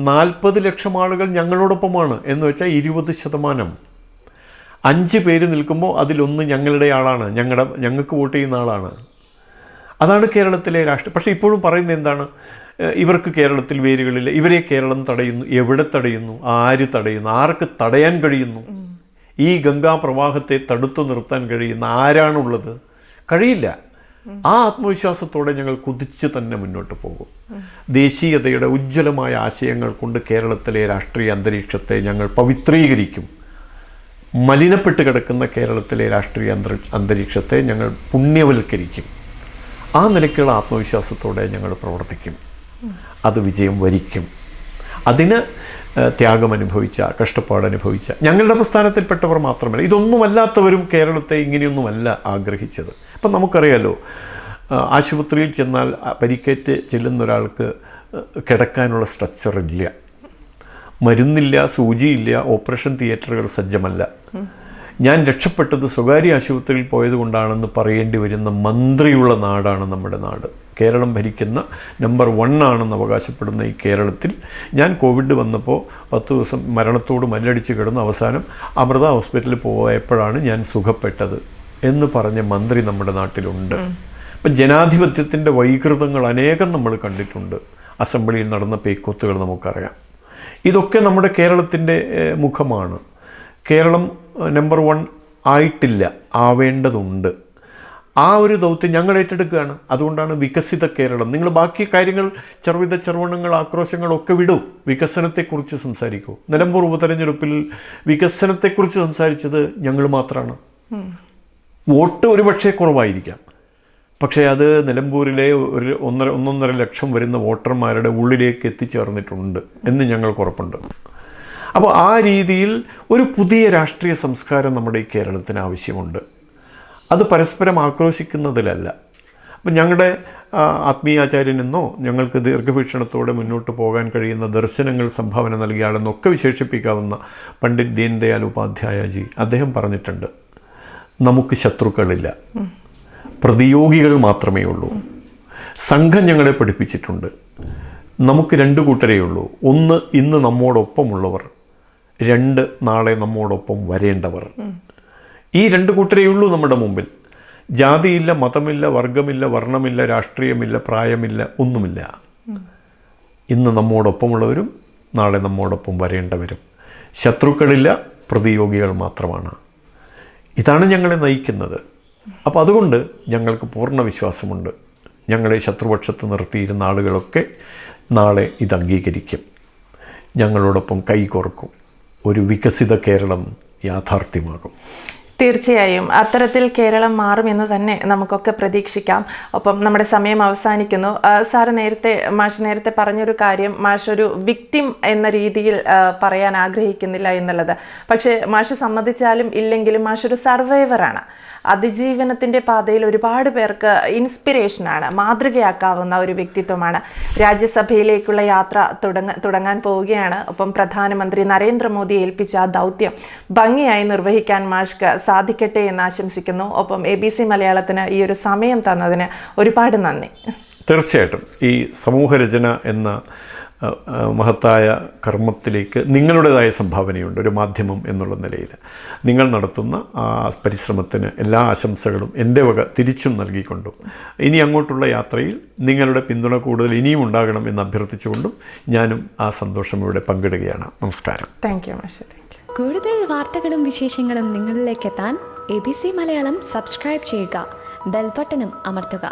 40 ലക്ഷം ആളുകൾ ഞങ്ങളോടൊപ്പമാണ്. എന്ന് വെച്ചാൽ 20%. 5 പേര് നിൽക്കുമ്പോൾ അതിലൊന്ന് ഞങ്ങളുടെ ആളാണ്, ഞങ്ങൾക്ക് വോട്ട് ചെയ്യുന്ന ആളാണ്. അതാണ് കേരളത്തിലെ രാഷ്ട്രീയം. പക്ഷേ ഇപ്പോഴും പറയുന്നത് എന്താണ്? ഇവർക്ക് കേരളത്തിൽ വേരുകളില്ല, ഇവരെ കേരളം തടയുന്നു. എവിടെ തടയുന്നു? ആര് തടയുന്നു? ആർക്ക് തടയാൻ കഴിയുന്നു? ഈ ഗംഗാ പ്രവാഹത്തെ തടുത്തു നിർത്താൻ കഴിയുന്ന ആരാണുള്ളത്? കഴിയില്ല. ആ ആത്മവിശ്വാസത്തോടെ ഞങ്ങൾ കുതിച്ച് തന്നെ മുന്നോട്ട് പോകും. ദേശീയതയുടെ ഉജ്ജ്വലമായ ആശയങ്ങൾ കൊണ്ട് കേരളത്തിലെ രാഷ്ട്രീയ അന്തരീക്ഷത്തെ ഞങ്ങൾ പവിത്രീകരിക്കും. മലിനപ്പെട്ട് കിടക്കുന്ന കേരളത്തിലെ രാഷ്ട്രീയ അന്തരീക്ഷത്തെ ഞങ്ങൾ പുണ്യവൽക്കരിക്കും. ആ നിലയ്ക്കുള്ള ആത്മവിശ്വാസത്തോടെ ഞങ്ങൾ പ്രവർത്തിക്കും. അത് വിജയം വരിക്കും. അതിന് ത്യാഗമനുഭവിച്ച, കഷ്ടപ്പാടനുഭവിച്ച ഞങ്ങളുടെ പ്രസ്ഥാനത്തിൽപ്പെട്ടവർ മാത്രമല്ല, ഇതൊന്നുമല്ലാത്തവരും കേരളത്തെ ഇങ്ങനെയൊന്നുമല്ല ആഗ്രഹിച്ചത്. ഇപ്പം നമുക്കറിയാലോ, ആശുപത്രിയിൽ ചെന്നാൽ പരിക്കേറ്റ് ചെല്ലുന്ന ഒരാൾക്ക് കിടക്കാനുള്ള സ്ട്രക്ചറില്ല, മരുന്നില്ല, സൂചിയില്ല, ഓപ്പറേഷൻ തിയേറ്ററുകൾ സജ്ജമല്ല. ഞാൻ രക്ഷപ്പെട്ടത് സ്വകാര്യ ആശുപത്രിയിൽ പോയതുകൊണ്ടാണെന്ന് പറയേണ്ടി വരുന്ന മന്ത്രിയുള്ള നാടാണ് നമ്മുടെ നാട്. കേരളം ഭരിക്കുന്ന നമ്പർ 1 ആണെന്ന് അവകാശപ്പെടുന്ന ഈ കേരളത്തിൽ ഞാൻ കോവിഡ് വന്നപ്പോൾ 10 ദിവസം മരണത്തോട് മല്ലടിച്ച് കിടന്നു. അവസാനം അമൃത ഹോസ്പിറ്റലിൽ പോയപ്പോഴാണ് ഞാൻ സുഖപ്പെട്ടത് എന്ന് പറഞ്ഞ മന്ത്രി നമ്മുടെ നാട്ടിലുണ്ട്. അപ്പം ജനാധിപത്യത്തിൻ്റെ വൈകൃതങ്ങൾ അനേകം നമ്മൾ കണ്ടിട്ടുണ്ട്. അസംബ്ലിയിൽ നടന്ന പേക്കൂത്തുകൾ നമുക്കറിയാം. ഇതൊക്കെ നമ്മുടെ കേരളത്തിൻ്റെ മുഖമാണ്. കേരളം നമ്പർ 1 ആയിട്ടില്ല, ആവേണ്ടതുണ്ട്. ആ ഒരു ദൗത്യം ഞങ്ങൾ ഏറ്റെടുക്കുകയാണ്. അതുകൊണ്ടാണ് വികസിത കേരളം. നിങ്ങൾ ബാക്കി കാര്യങ്ങൾ, ചെറുവിധ ആക്രോശങ്ങളൊക്കെ വിടൂ, വികസനത്തെക്കുറിച്ച് സംസാരിക്കൂ. നിലമ്പൂർ ഉപതെരഞ്ഞെടുപ്പിൽ വികസനത്തെക്കുറിച്ച് സംസാരിച്ചത് ഞങ്ങൾ മാത്രമാണ്. വോട്ട് ഒരുപക്ഷെ കുറവായിരിക്കാം, പക്ഷേ അത് നിലമ്പൂരിലെ 1.5 ലക്ഷം വരുന്ന വോട്ടർമാരുടെ ഉള്ളിലേക്ക് എത്തിച്ചേർന്നിട്ടുണ്ട് എന്ന് ഞങ്ങൾക്ക് ഉറപ്പുണ്ട്. അപ്പോൾ ആ രീതിയിൽ ഒരു പുതിയ രാഷ്ട്രീയ സംസ്കാരം നമ്മുടെ ഈ കേരളത്തിന് ആവശ്യമുണ്ട്. അത് പരസ്പരം ആക്രോശിക്കുന്നതിലല്ല. അപ്പം ഞങ്ങളുടെ ആത്മീയാചാര്യനെന്നോ ഞങ്ങൾക്ക് ദീർഘവീക്ഷണത്തോടെ മുന്നോട്ട് പോകാൻ കഴിയുന്ന ദർശനങ്ങൾ സംഭാവന നൽകിയ ആളെന്നൊക്കെ വിശേഷിപ്പിക്കാവുന്ന പണ്ഡിറ്റ് ദീൻദയാൽ ഉപാധ്യായജി അദ്ദേഹം പറഞ്ഞിട്ടുണ്ട്, നമുക്ക് ശത്രുക്കളില്ല, പ്രതിയോഗികൾ മാത്രമേ ഉള്ളൂ. സംഘം ഞങ്ങളെ പഠിപ്പിച്ചിട്ടുണ്ട്, നമുക്ക് രണ്ട് കൂട്ടരേ ഉള്ളൂ. ഒന്ന്, ഇന്ന് നമ്മോടൊപ്പമുള്ളവർ. രണ്ട്, നാളെ നമ്മോടൊപ്പം വരേണ്ടവർ. ഈ രണ്ട് കൂട്ടരേ ഉള്ളൂ നമ്മുടെ മുമ്പിൽ. ജാതിയില്ല, മതമില്ല, വർഗമില്ല, വർണ്ണമില്ല, രാഷ്ട്രീയമില്ല, പ്രായമില്ല, ഒന്നുമില്ല. ഇന്ന് നമ്മോടൊപ്പമുള്ളവരും നാളെ നമ്മോടൊപ്പം വരേണ്ടവരും. ശത്രുക്കളില്ല, പ്രതിയോഗികൾ മാത്രമാണ്. ഇതാണ് ഞങ്ങളെ നയിക്കുന്നത്. അപ്പോൾ അതുകൊണ്ട് ഞങ്ങൾക്ക് പൂർണ്ണ വിശ്വാസമുണ്ട്, ഞങ്ങളെ ശത്രുപക്ഷത്ത് നിർത്തിയിരുന്ന ആളുകളൊക്കെ നാളെ ഇത് അംഗീകരിക്കും, ഞങ്ങളോടൊപ്പം കൈകോർക്കും. ഒരു വികസിത കേരളം യാഥാർത്ഥ്യമാകും. തീർച്ചയായും അത്തരത്തിൽ കേരളം മാറുമെന്ന് തന്നെ നമുക്കൊക്കെ പ്രതീക്ഷിക്കാം. ഒപ്പം നമ്മുടെ സമയം അവസാനിക്കുന്നു. മാഷ് നേരത്തെ പറഞ്ഞൊരു കാര്യം, മാഷ് ഒരു വിക്ടിം എന്ന രീതിയിൽ പറയാൻ ആഗ്രഹിക്കുന്നില്ല എന്നുള്ളത്. പക്ഷേ മാഷ് സമ്മതിച്ചാലും ഇല്ലെങ്കിലും മാഷ് ഒരു സർവൈവറാണ്. അതിജീവനത്തിൻ്റെ പാതയിൽ ഒരുപാട് പേർക്ക് ഇൻസ്പിറേഷനാണ്, മാതൃകയാക്കാവുന്ന ഒരു വ്യക്തിത്വമാണ്. രാജ്യസഭയിലേക്കുള്ള യാത്ര തുടങ്ങാൻ പോവുകയാണ്. ഒപ്പം പ്രധാനമന്ത്രി നരേന്ദ്രമോദി ഏൽപ്പിച്ച ആ ദൗത്യം ഭംഗിയായി നിർവഹിക്കാൻ മാഷ്ക്ക് സാധിക്കട്ടെ എന്ന് ആശംസിക്കുന്നു. ഒപ്പം ABC മലയാളത്തിന് ഈ ഒരു സമയം തന്നതിന് ഒരുപാട് നന്ദി. തീർച്ചയായിട്ടും ഈ സമൂഹരചന എന്ന മഹത്തായ കർമ്മത്തിലേക്ക് നിങ്ങളുടേതായ സംഭാവനയുണ്ട്. ഒരു മാധ്യമം എന്നുള്ള നിലയിൽ നിങ്ങൾ നടത്തുന്ന ആ പരിശ്രമത്തിന് എല്ലാ ആശംസകളും എൻ്റെ വക തിരിച്ചും നൽകിക്കൊണ്ടും ഇനി അങ്ങോട്ടുള്ള യാത്രയിൽ നിങ്ങളുടെ പിന്തുണ കൂടുതൽ ഇനിയും ഉണ്ടാകണം എന്ന് അഭ്യർത്ഥിച്ചുകൊണ്ടും ഞാനും ആ സന്തോഷം ഇവിടെ പങ്കിടുകയാണ്. നമസ്കാരം. താങ്ക് യു മാഷ്. കൂടുതൽ വാർത്തകളും വിശേഷങ്ങളും നിങ്ങളിലേക്ക് എത്താൻ ABC മലയാളം സബ്സ്ക്രൈബ് ചെയ്യുക, ബെൽ ബട്ടണും അമർത്തുക.